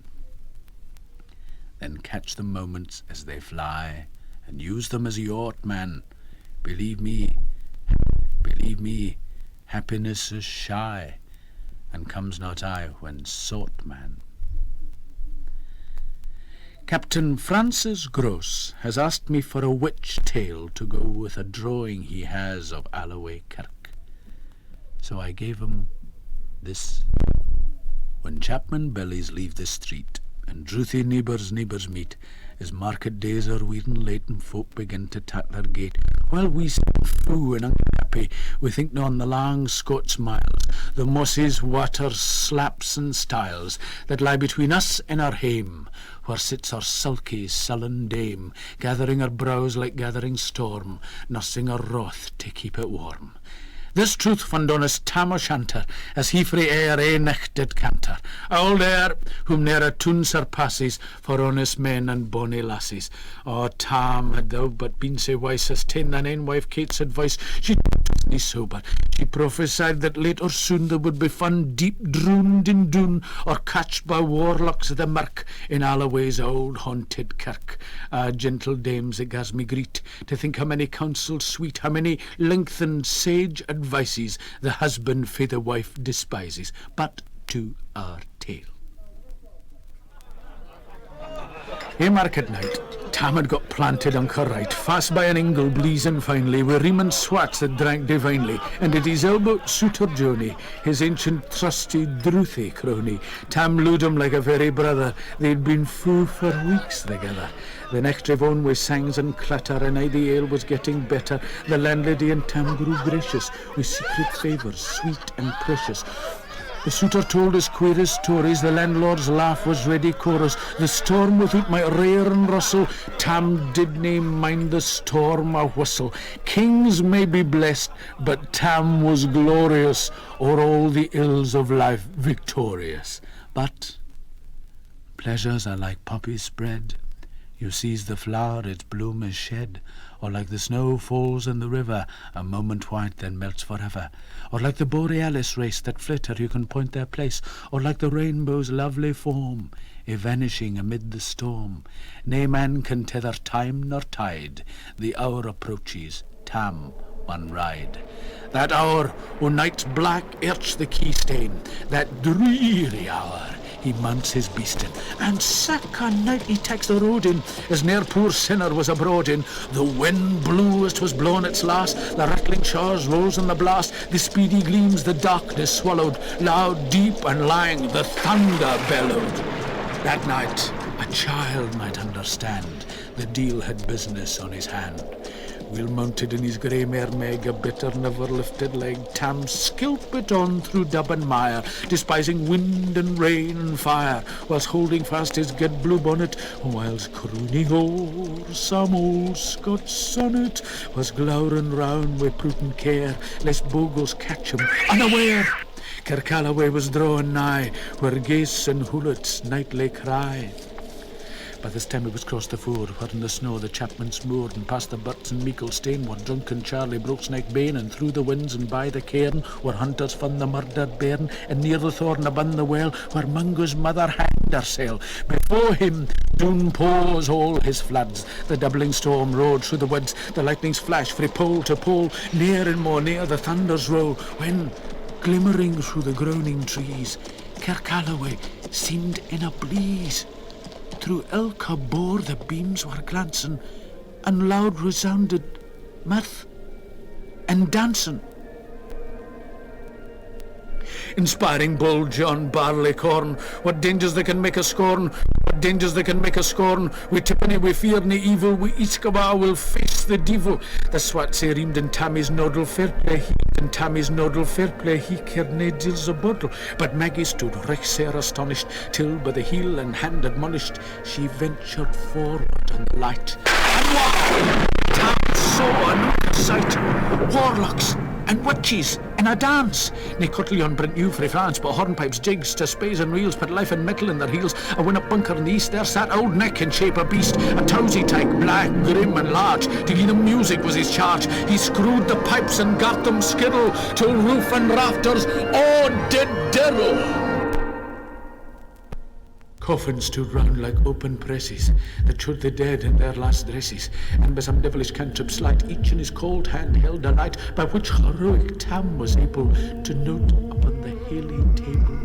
Then catch the moments as they fly, and use them as ye ought, man. Believe me, happiness is shy, and comes not I when sought, man. Captain Francis Gross has asked me for a witch tale to go with a drawing he has of Alloway Kirk. So I gave him this. When chapman bellies leave the street, and drouthy neighbours meet, as market days are wearing late and folk begin to tat their gate, while we sit fou and unhappy, we think not on the lang Scots miles, the mosses, waters, slaps and stiles, that lie between us and our hame, where sits our sulky, sullen dame, gathering her brows like gathering storm, nursing her wrath to keep it warm. This truth fund honest Tam o' Shanter, as he frae air ae necht did canter. Old air, whom ne'er a tune surpasses, for honest men and bonny lassies. Oh, Tam, had thou but been sae wise as ta'en thine ain wife Kate's advice, she took me sober. She prophesied that late or soon there would be fun deep drooned in Doon, or catched by warlocks of the mirk in Alloway's old haunted kirk. Ah, gentle dames, it gas me greet to think how many counsels sweet, how many lengthened sage advices the husband fae the wife despises. But to our tale. A market night, Tam had got planted on right, fast by an ingle bleezing finely, with reeman swats that drank divinely, and at his elbow suitor Joni, his ancient trusty drouthy crony. Tam looed him like a very brother, they'd been fou for weeks together. The next drive on with sangs and clatter, and aye the ale was getting better. The landlady and Tam grew gracious, with secret favours, sweet and precious. The suitor told his queerest stories, the landlord's laugh was ready chorus. The storm without might rear and rustle, Tam did nae mind the storm a whistle. Kings may be blessed, but Tam was glorious, o'er all the ills of life victorious. But pleasures are like poppies spread, you seize the flower, its bloom is shed, or like the snow falls in the river, a moment white then melts forever, or like the borealis race that flitter, you can point their place, or like the rainbow's lovely form, vanishing amid the storm. Nae man can tether time nor tide, the hour approaches, Tam one ride. That hour, o night's black irch the keystane, that dreary hour, he mounts his beast in, and sick a night he takes the road in, as ne'er poor sinner was abroad in. The wind blew as 'twas blown its last, the rattling showers rose in the blast, the speedy gleams the darkness swallowed, loud, deep, and lying the thunder bellowed. That night a child might understand, the deal had business on his hand. Wheel mounted in his grey mare Meg, a bitter never lifted leg, Tam skelp it on through dub and mire, despising wind and rain and fire, whilst holding fast his good blue bonnet, whilst crooning o'er some old Scotch sonnet, was glowering round with prudent care, lest bogles catch him unaware. Kirkalloway was drawing nigh, where geese and hoolets nightly cry. By this time it was crossed the ford, where in the snow the chapments moored, and past the Burts and Meikle Stane, where drunken Charlie broke Snake Bane, and through the winds and by the cairn, where hunters fund the murdered bairn, and near the thorn abun the well, where Mungo's mother hanged hersel. Before him Doon pours all his floods, the doubling storm roared through the woods, the lightnings flash frae pole to pole, near and more near the thunders roll, when, glimmering through the groaning trees, Kirkalloway seemed in a breeze. Through ilka bore the beams were glancing, and loud resounded mirth and dancing. Inspiring bold John Barleycorn, what dangers they can make us scorn, what dangers they can make us scorn. We tippenny, we fear nae evil, we Iskaba will face the devil. The swat say reamed in Tammy's noddle, fair play he, in Tammy's noddle, fair play he, cared nae deals a bottle. But Maggie stood right sair astonished, till by the heel and hand admonished, she ventured forward on the light. And wow! Tam saw another sight, warlocks and witches in a dance. Nae Cotillon brent new frae France, but hornpipes, jigs, to spays and reels, put life and metal in their heels. A win up bunker in the east, there sat old Nick in shape of beast, a towsy tyke, black, grim and large. To give them music was his charge. He screwed the pipes and got them skittle, till roof and rafters all did diddle. Coffins stood round like open presses that showed the dead in their last dresses, and by some devilish cantrip slight, each in his cold hand held a light, by which heroic Tam was able to note upon the haly table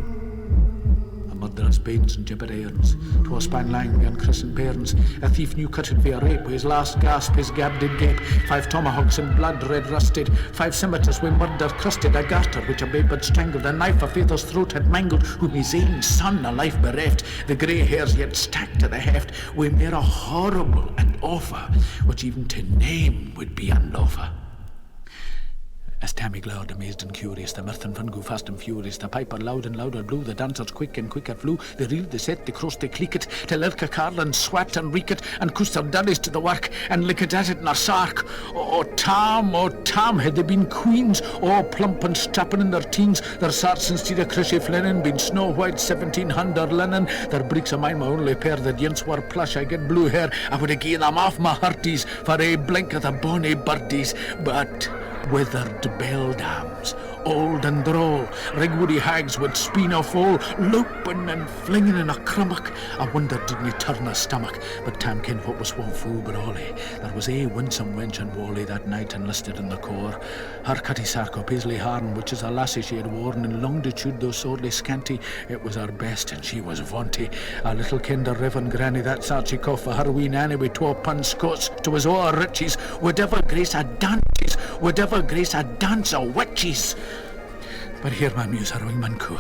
a murderous banes and gibber airns, twas span lang and christened bairns, a thief new cutted via rape, with his last gasp his gab did gape, 5 tomahawks in blood red rusted, 5 scimitars with murder crusted, a garter which a babe had strangled, a knife a father's throat had mangled, whom his ain son a life bereft, the grey hairs yet stacked to the heft, with mere a horrible and offer, which even to name would be unlawful. As Tammy glowered, amazed and curious, the mirth and fun grew fast and furious. The piper loud and louder blew, the dancers quick and quicker flew. They reeled, they set, they crossed, they cleekit, till ilka Carlin swat and reekit, and coosed their daddies to the work, and lickit at it in their sark. Oh, Tam, had they been queens, oh, plump and strapping in their teens, their sarts instead of crishy flinin, been snow-white 1700 linen, their breeks of mine my only pair, the yints were plush, I get blue hair, I would have given them off my hearties, for a blink of the bonny birdies, but withered beldams, old and droll, rigwoody hags with speen of foal, loping and flinging in a crummock. I wonder didn't he turn a stomach, but Tam ken what was one fool but Ollie. There was a winsome wench and Wally that night enlisted in the corps. Her cutty sark o' paisley harn, which is a lassie she had worn in longitude though sorely scanty, it was her best and she was vaunty. A little kinder reverend granny, that sarchy cough for her wee nanny with 12 pun Scots to his o'er riches, would ever grace a dances, would ever grace a dance o' witches. But hear my muse harrowing mancour,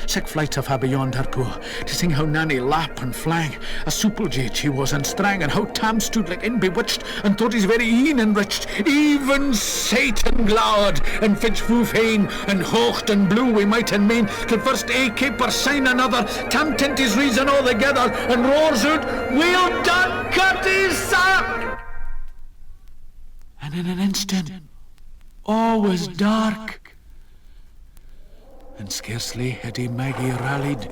Sick flights of her beyond her poor, to sing how Nanny lap and flang, a supple jade she was and strang, and how Tam stood like in bewitched, and thought his very een enriched. Even Satan glowered, and fetch flew fain, and hocht and blew we might and main, till first a caper sign another, Tam tent his reason all together, and roars out, "Well done, Cutty, sir!" And in an instant, all was dark. And scarcely had he Maggie rallied,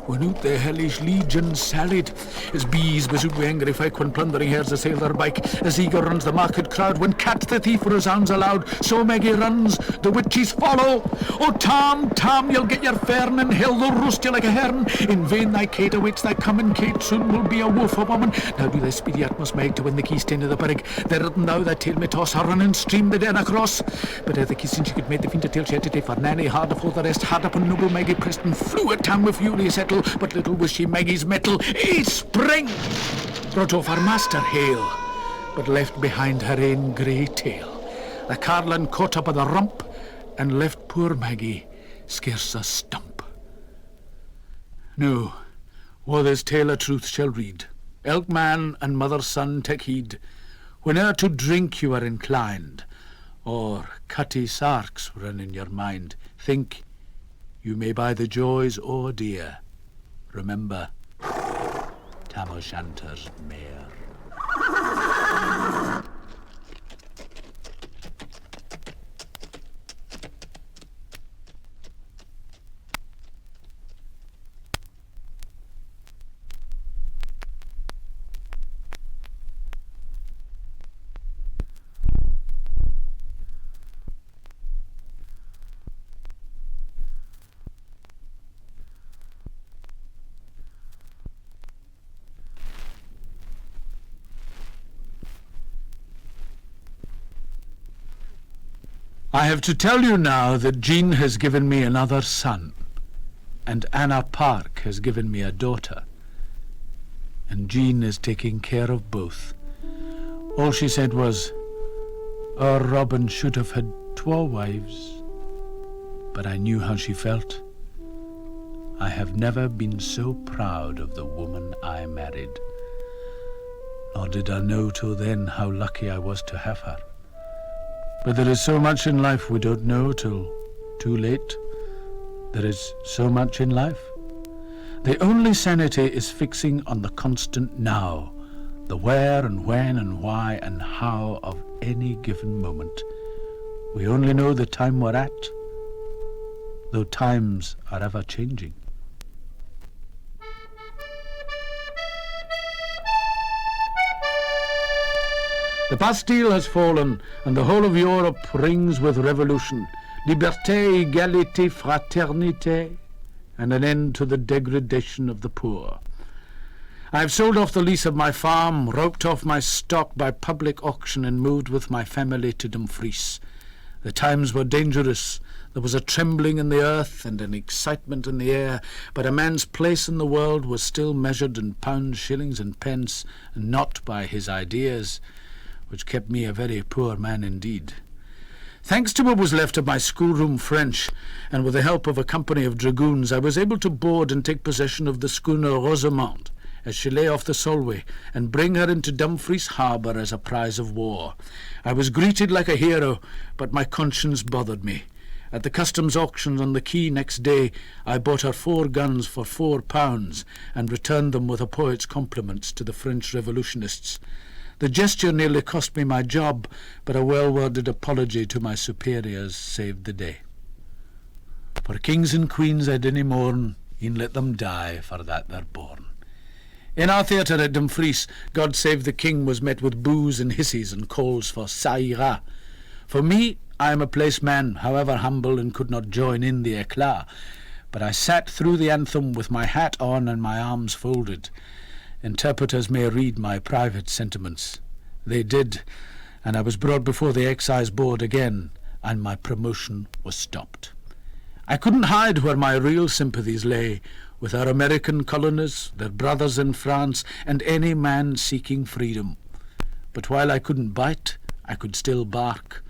when out the hellish legion sallied. As bees besuit wi' angry folk, when plundering hares assail their bike, as eager runs the market crowd, when cat the thief resounds aloud, so Maggie runs, the witches follow. Oh, Tam, you'll get your fern, and hell they'll roast you like a hern. In vain thy Kate awaits thy coming, Kate soon will be a wolf a woman. Now do thy speedy utmost, Meg, to win the keystane of the brig. There thou thy tail may toss, her run and stream the den across. But ere the keystane she could make the fiend to tail, she had to take for Nanny, hard afore the rest, hard upon noble Maggie pressed, and flew at Tam with furious ettle. But little was she Maggie's mettle. A spring brought off her master hale, but left behind her ain grey tail. The carlin caught up at the rump, and left poor Maggie scarce a stump. No, wo this tale of truth shall read, elk man and mother's son take heed, whene'er to drink you are inclined, or cutty sarks run in your mind, think you may buy the joys o'er dear. Remember, Tam o' Shanter's mare. I have to tell you now that Jean has given me another son, and Anna Park has given me a daughter, and Jean is taking care of both. All she said was, "Our Robin should have had 2 wives," but I knew how she felt. I have never been so proud of the woman I married, nor did I know till then how lucky I was to have her. But there is so much in life we don't know till too late. There is so much in life. The only sanity is fixing on the constant now, the where and when and why and how of any given moment. We only know the time we're at, though times are ever changing. The Bastille has fallen, and the whole of Europe rings with revolution. Liberté, égalité, fraternité, and an end to the degradation of the poor. I have sold off the lease of my farm, roped off my stock by public auction, and moved with my family to Dumfries. The times were dangerous. There was a trembling in the earth and an excitement in the air, but a man's place in the world was still measured in pounds, shillings, and pence, and not by his ideas, which kept me a very poor man indeed. Thanks to what was left of my schoolroom French, and with the help of a company of dragoons, I was able to board and take possession of the schooner Rosamond, as she lay off the Solway, and bring her into Dumfries harbour as a prize of war. I was greeted like a hero, but my conscience bothered me. At the customs auctions on the quay next day, I bought her 4 guns for £4 and returned them with a poet's compliments to the French revolutionists. The gesture nearly cost me my job, but a well-worded apology to my superiors saved the day. For kings and queens I dinna mourn, e'en let them die for that they're born. In our theatre at Dumfries, God Save the King was met with boos and hisses and calls for ça ira. For me, I am a placeman, however humble, and could not join in the éclat, but I sat through the anthem with my hat on and my arms folded. Interpreters may read my private sentiments. They did, and I was brought before the Excise Board again, and my promotion was stopped. I couldn't hide where my real sympathies lay, with our American colonists, their brothers in France, and any man seeking freedom. But while I couldn't bite, I could still bark.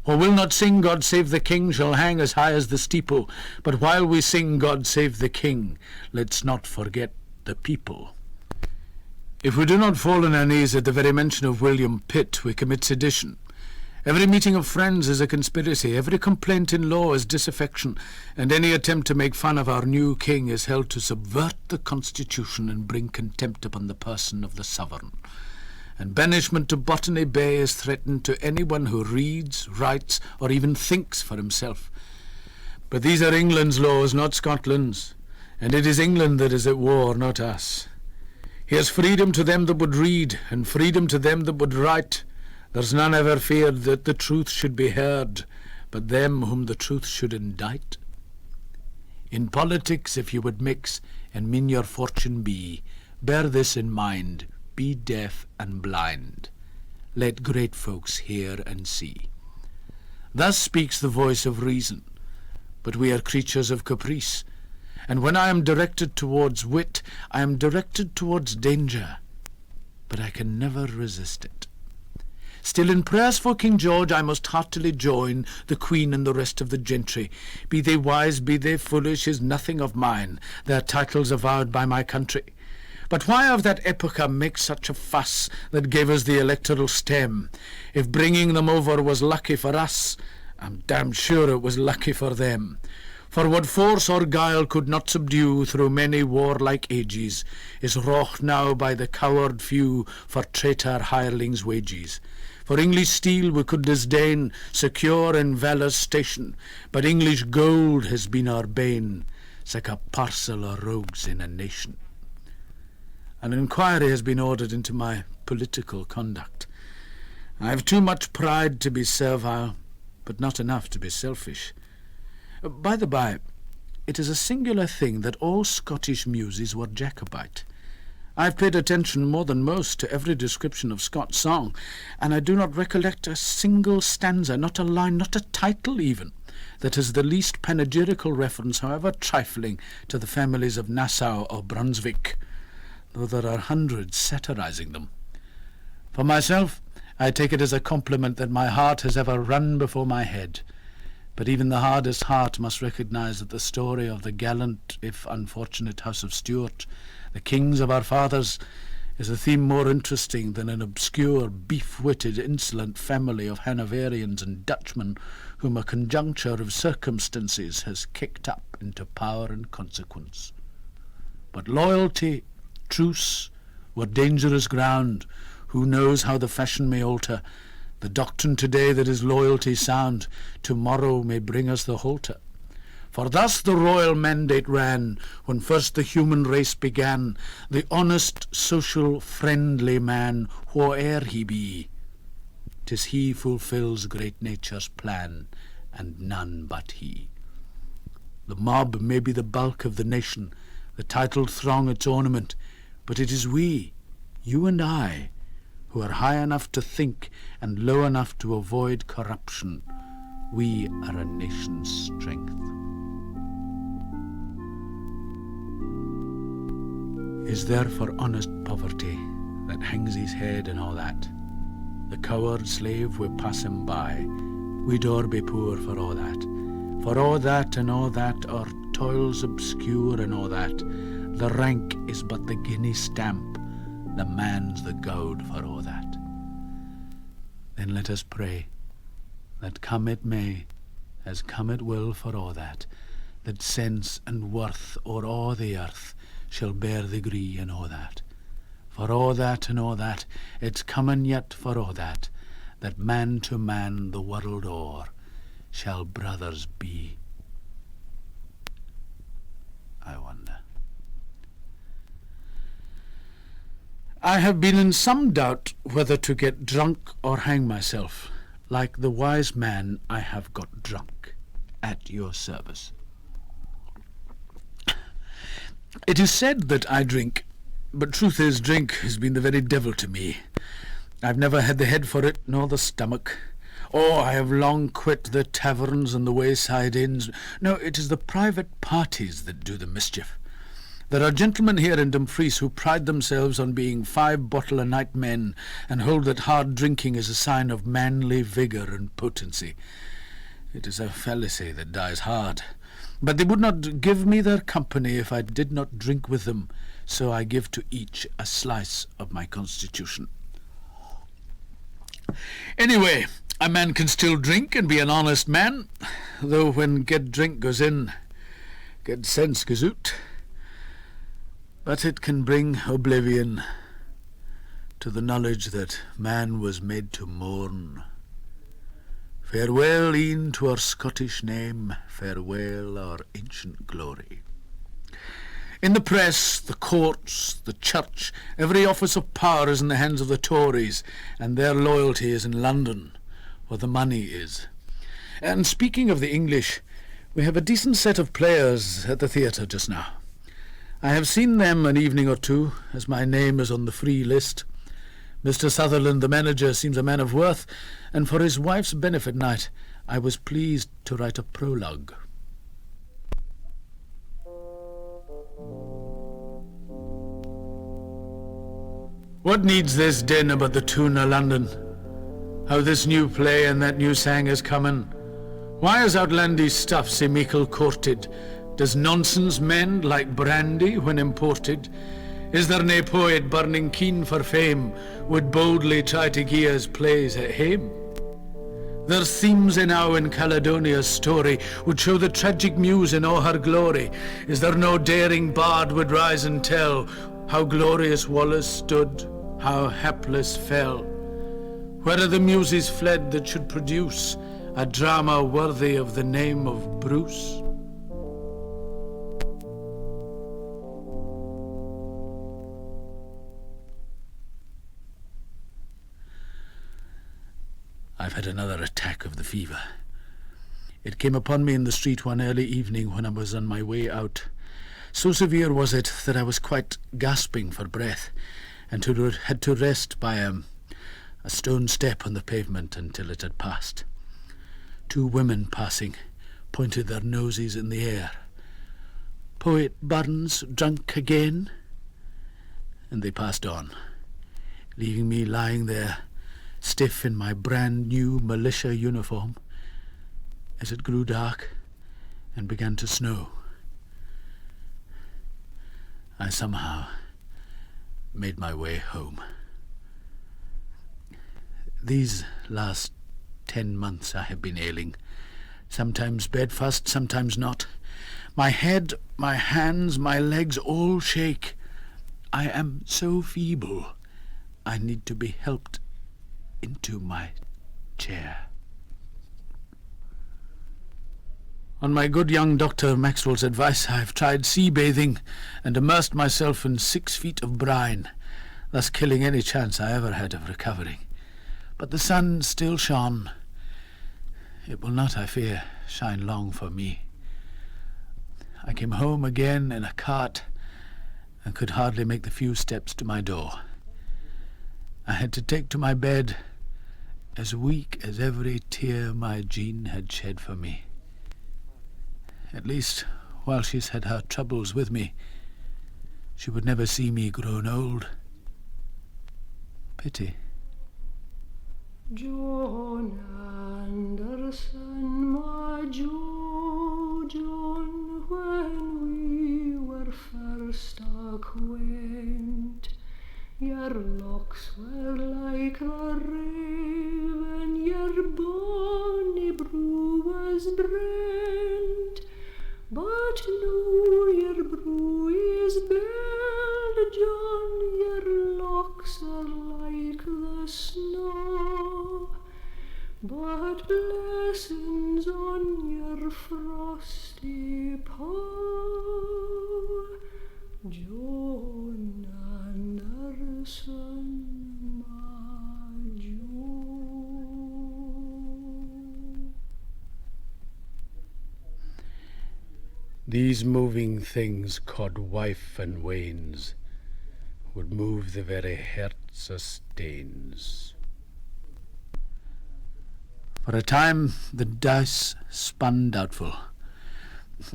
Who will not sing God Save the King shall hang as high as the steeple, but while we sing God Save the King, let's not forget the people. If we do not fall on our knees at the very mention of William Pitt, we commit sedition. Every meeting of friends is a conspiracy, every complaint in law is disaffection, and any attempt to make fun of our new king is held to subvert the constitution and bring contempt upon the person of the sovereign. And banishment to Botany Bay is threatened to anyone who reads, writes, or even thinks for himself. But these are England's laws, not Scotland's, and it is England that is at war, not us. Here's freedom to them that would read, and freedom to them that would write. There's none ever feared that the truth should be heard, but them whom the truth should indict. In politics, if you would mix, and mean your fortune be, bear this in mind, be deaf and blind. Let great folks hear and see. Thus speaks the voice of reason, but we are creatures of caprice, and when I am directed towards wit, I am directed towards danger, but I can never resist it. Still in prayers for King George I must heartily join the Queen and the rest of the gentry. Be they wise, be they foolish, is nothing of mine, their titles avowed by my country. But why of that epocha make such a fuss that gave us the electoral stem? If bringing them over was lucky for us, I'm damned sure it was lucky for them. For what force or guile could not subdue through many warlike ages, is wrought now by the coward few for traitor hirelings' wages. For English steel we could disdain, secure in valour's station, but English gold has been our bane, like a parcel of rogues in a nation. An inquiry has been ordered into my political conduct. I have too much pride to be servile, but not enough to be selfish. By the by, it is a singular thing that all Scottish muses were Jacobite. I've paid attention more than most to every description of Scots song, and I do not recollect a single stanza, not a line, not a title even, that has the least panegyrical reference, however trifling, to the families of Nassau or Brunswick, though there are hundreds satirizing them. For myself, I take it as a compliment that my heart has ever run before my head, but even the hardest heart must recognize that the story of the gallant, if unfortunate, House of Stuart, the kings of our fathers, is a theme more interesting than an obscure, beef-witted, insolent family of Hanoverians and Dutchmen whom a conjuncture of circumstances has kicked up into power and consequence. But loyalty, truce, were dangerous ground. Who knows how the fashion may alter? The doctrine today that is loyalty sound, tomorrow may bring us the halter. For thus the royal mandate ran, when first the human race began, the honest, social, friendly man, whoe'er he be. 'Tis he fulfills great nature's plan, and none but he. The mob may be the bulk of the nation, the titled throng its ornament, but it is we, you and I, who are high enough to think and low enough to avoid corruption. We are a nation's strength. Is there for honest poverty that hangs his head and all that? The coward slave will pass him by. We'd o'er be poor for all that. For all that and all that, our toils obscure and all that. The rank is but the guinea stamp, the man's the gowd for all that. Then let us pray, that come it may, as come it will for all that sense and worth o'er all the earth shall bear the gree and all that. For all that and all that, it's comin' yet for all that man to man the world o'er shall brothers be. I wonder. I have been in some doubt whether to get drunk or hang myself. Like the wise man, I have got drunk. At your service. It is said that I drink, but truth is, drink has been the very devil to me. I've never had the head for it, nor the stomach. Oh, I have long quit the taverns and the wayside inns. No, it is the private parties that do the mischief. There are gentlemen here in Dumfries who pride themselves on being 5-bottle-a-night men, and hold that hard drinking is a sign of manly vigour and potency. It is a fallacy that dies hard. But they would not give me their company if I did not drink with them, so I give to each a slice of my constitution. Anyway, a man can still drink and be an honest man, though when get drink goes in, get sense goes out. But it can bring oblivion to the knowledge that man was made to mourn. Farewell e'en to our Scottish name, farewell our ancient glory. In the press, the courts, the church, every office of power is in the hands of the Tories, and their loyalty is in London, where the money is. And speaking of the English, we have a decent set of players at the theatre just now. I have seen them an evening or two, as my name is on the free list. Mr. Sutherland, the manager, seems a man of worth, and for his wife's benefit night, I was pleased to write a prologue. What needs this din about the tune o' London? How this new play and that new sang is comin'? Why is outlandish stuff sae meikle courted? Does nonsense mend like brandy when imported? Is there nae poet burning keen for fame would boldly try to gie us plays at hame? There's themes enow in Caledonia's story would show the tragic muse in all her glory. Is there no daring bard would rise and tell how glorious Wallace stood, how hapless fell? Where are the muses fled that should produce a drama worthy of the name of Bruce? I've had another attack of the fever. It came upon me in the street one early evening when I was on my way out. So severe was it that I was quite gasping for breath, and had to rest by a stone step on the pavement until it had passed. 2 women passing pointed their noses in the air. "Poet Burns drunk again?" And they passed on, leaving me lying there, stiff in my brand new militia uniform, as it grew dark and began to snow. I somehow made my way home. These last 10 months I have been ailing, sometimes bedfast, sometimes not. My head, my hands, my legs all shake. I am so feeble, I need to be helped into my chair. On my good young Dr. Maxwell's advice, I have tried sea bathing and immersed myself in 6 feet of brine, thus killing any chance I ever had of recovering. But the sun still shone. It will not, I fear, shine long for me. I came home again in a cart and could hardly make the few steps to my door. I had to take to my bed, as weak as every tear my Jean had shed for me. At least, while she's had her troubles with me, she would never see me grown old. Pity. John Anderson, my John, when we were first brent, but now your brew is belled, John, your locks are like the snow, but blessings on your frosty pow, John Anderson, my John. These moving things called wife and wains would move the very hearts o' stains. For a time the dice spun doubtful.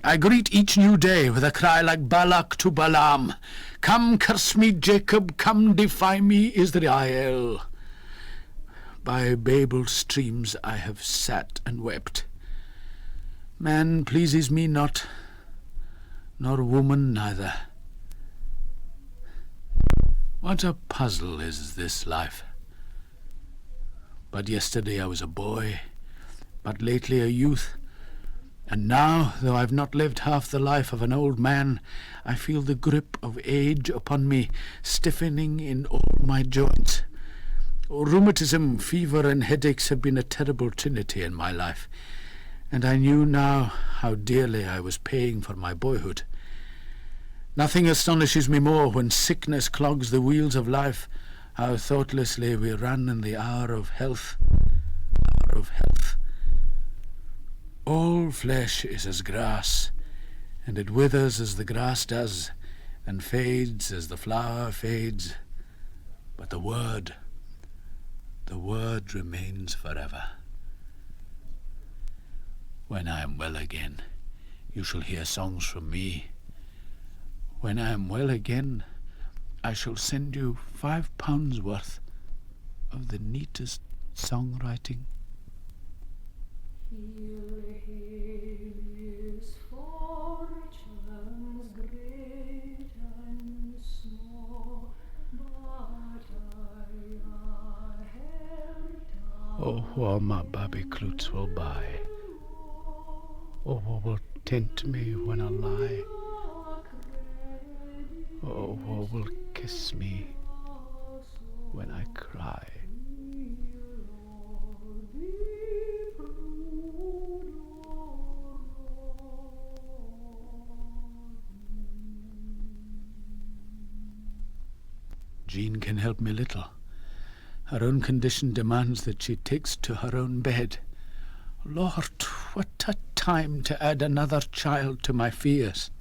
I greet each new day with a cry like Balak to Balaam. Come curse me, Jacob, come defy me, Israel. By Babel streams I have sat and wept. Man pleases me not, nor woman neither. What a puzzle is this life. But yesterday I was a boy, but lately a youth, and now, though I've not lived half the life of an old man, I feel the grip of age upon me, stiffening in all my joints. Rheumatism, fever, and headaches have been a terrible trinity in my life, and I knew now how dearly I was paying for my boyhood. Nothing astonishes me more when sickness clogs the wheels of life, how thoughtlessly we run in the hour of health. All flesh is as grass, and it withers as the grass does, and fades as the flower fades. But the word remains forever. When I am well again, you shall hear songs from me. When I am well again, I shall send you £5 worth of the neatest songwriting. He'll hail his fortunes great and small, but I held Oh, what my baby cloots will buy. Oh, what will tent me when I lie. Oh, what will kiss me when I cry. Jean can help me little. Her own condition demands that she takes to her own bed. Lord, what a time to add another child to my fears.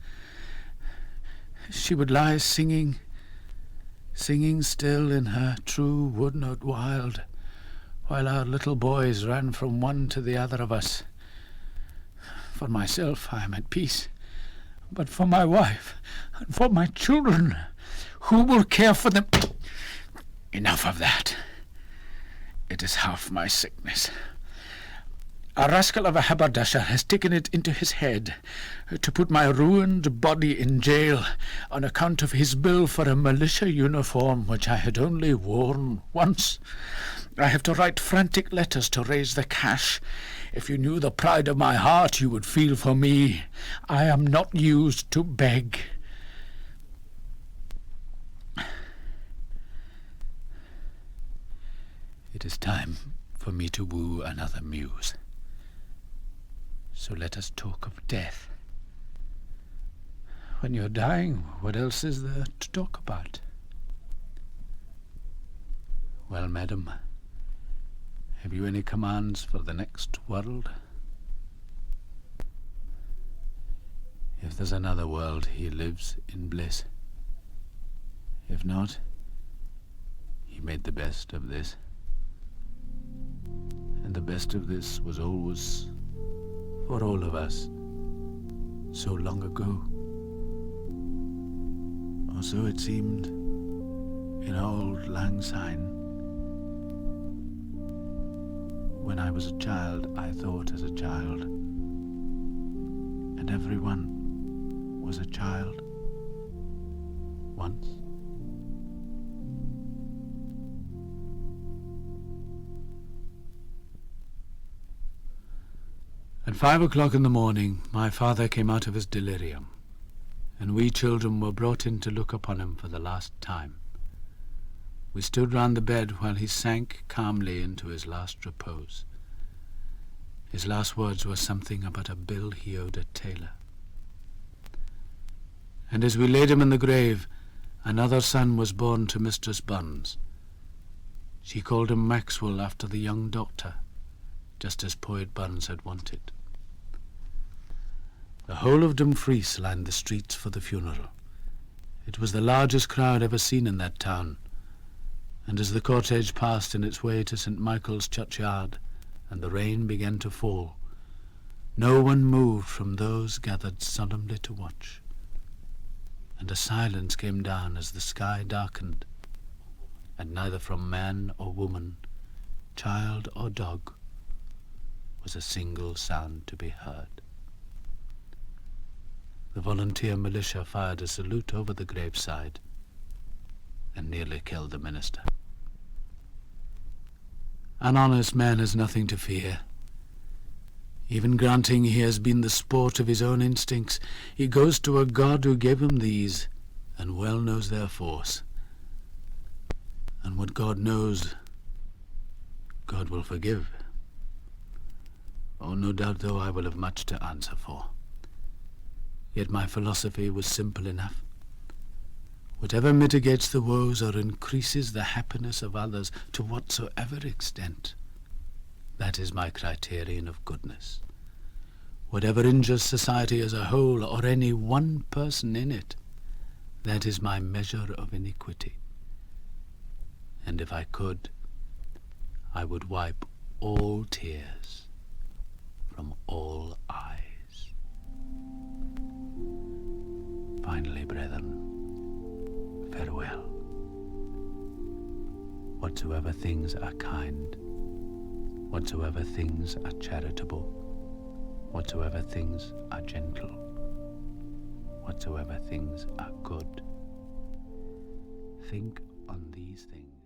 She would lie singing still in her true wood-note wild, while our little boys ran from one to the other of us. For myself, I am at peace, but for my wife and for my children, who will care for them? Enough of that. It is half my sickness. A rascal of a haberdasher has taken it into his head to put my ruined body in jail on account of his bill for a militia uniform which I had only worn once. I have to write frantic letters to raise the cash. If you knew the pride of my heart, you would feel for me. I am not used to beg. It is time for me to woo another muse. So let us talk of death. When you're dying, what else is there to talk about? Well, madam, have you any commands for the next world? If there's another world, he lives in bliss. If not, he made the best of this. And the best of this was always, for all of us, so long ago. Or so it seemed in old Lang Syne. When I was a child, I thought as a child, and everyone was a child once. At 5 o'clock in the morning, my father came out of his delirium, and we children were brought in to look upon him for the last time. We stood round the bed while he sank calmly into his last repose. His last words were something about a bill he owed a tailor. And as we laid him in the grave, another son was born to Mistress Bunns. She called him Maxwell after the young doctor, just as Poet Bunns had wanted. The whole of Dumfries lined the streets for the funeral. It was the largest crowd ever seen in that town, and as the cortege passed in its way to St. Michael's churchyard, and the rain began to fall, no one moved from those gathered solemnly to watch, and a silence came down as the sky darkened, and neither from man or woman, child or dog, was a single sound to be heard. The volunteer militia fired a salute over the graveside and nearly killed the minister. An honest man has nothing to fear. Even granting he has been the sport of his own instincts, he goes to a God who gave him these, and well knows their force. And what God knows, God will forgive. Oh, no doubt, though, I will have much to answer for. Yet my philosophy was simple enough. Whatever mitigates the woes or increases the happiness of others, to whatsoever extent, that is my criterion of goodness. Whatever injures society as a whole, or any one person in it, that is my measure of iniquity. And if I could, I would wipe all tears from all eyes. Finally, brethren, farewell. Whatsoever things are kind, whatsoever things are charitable, whatsoever things are gentle, whatsoever things are good, think on these things.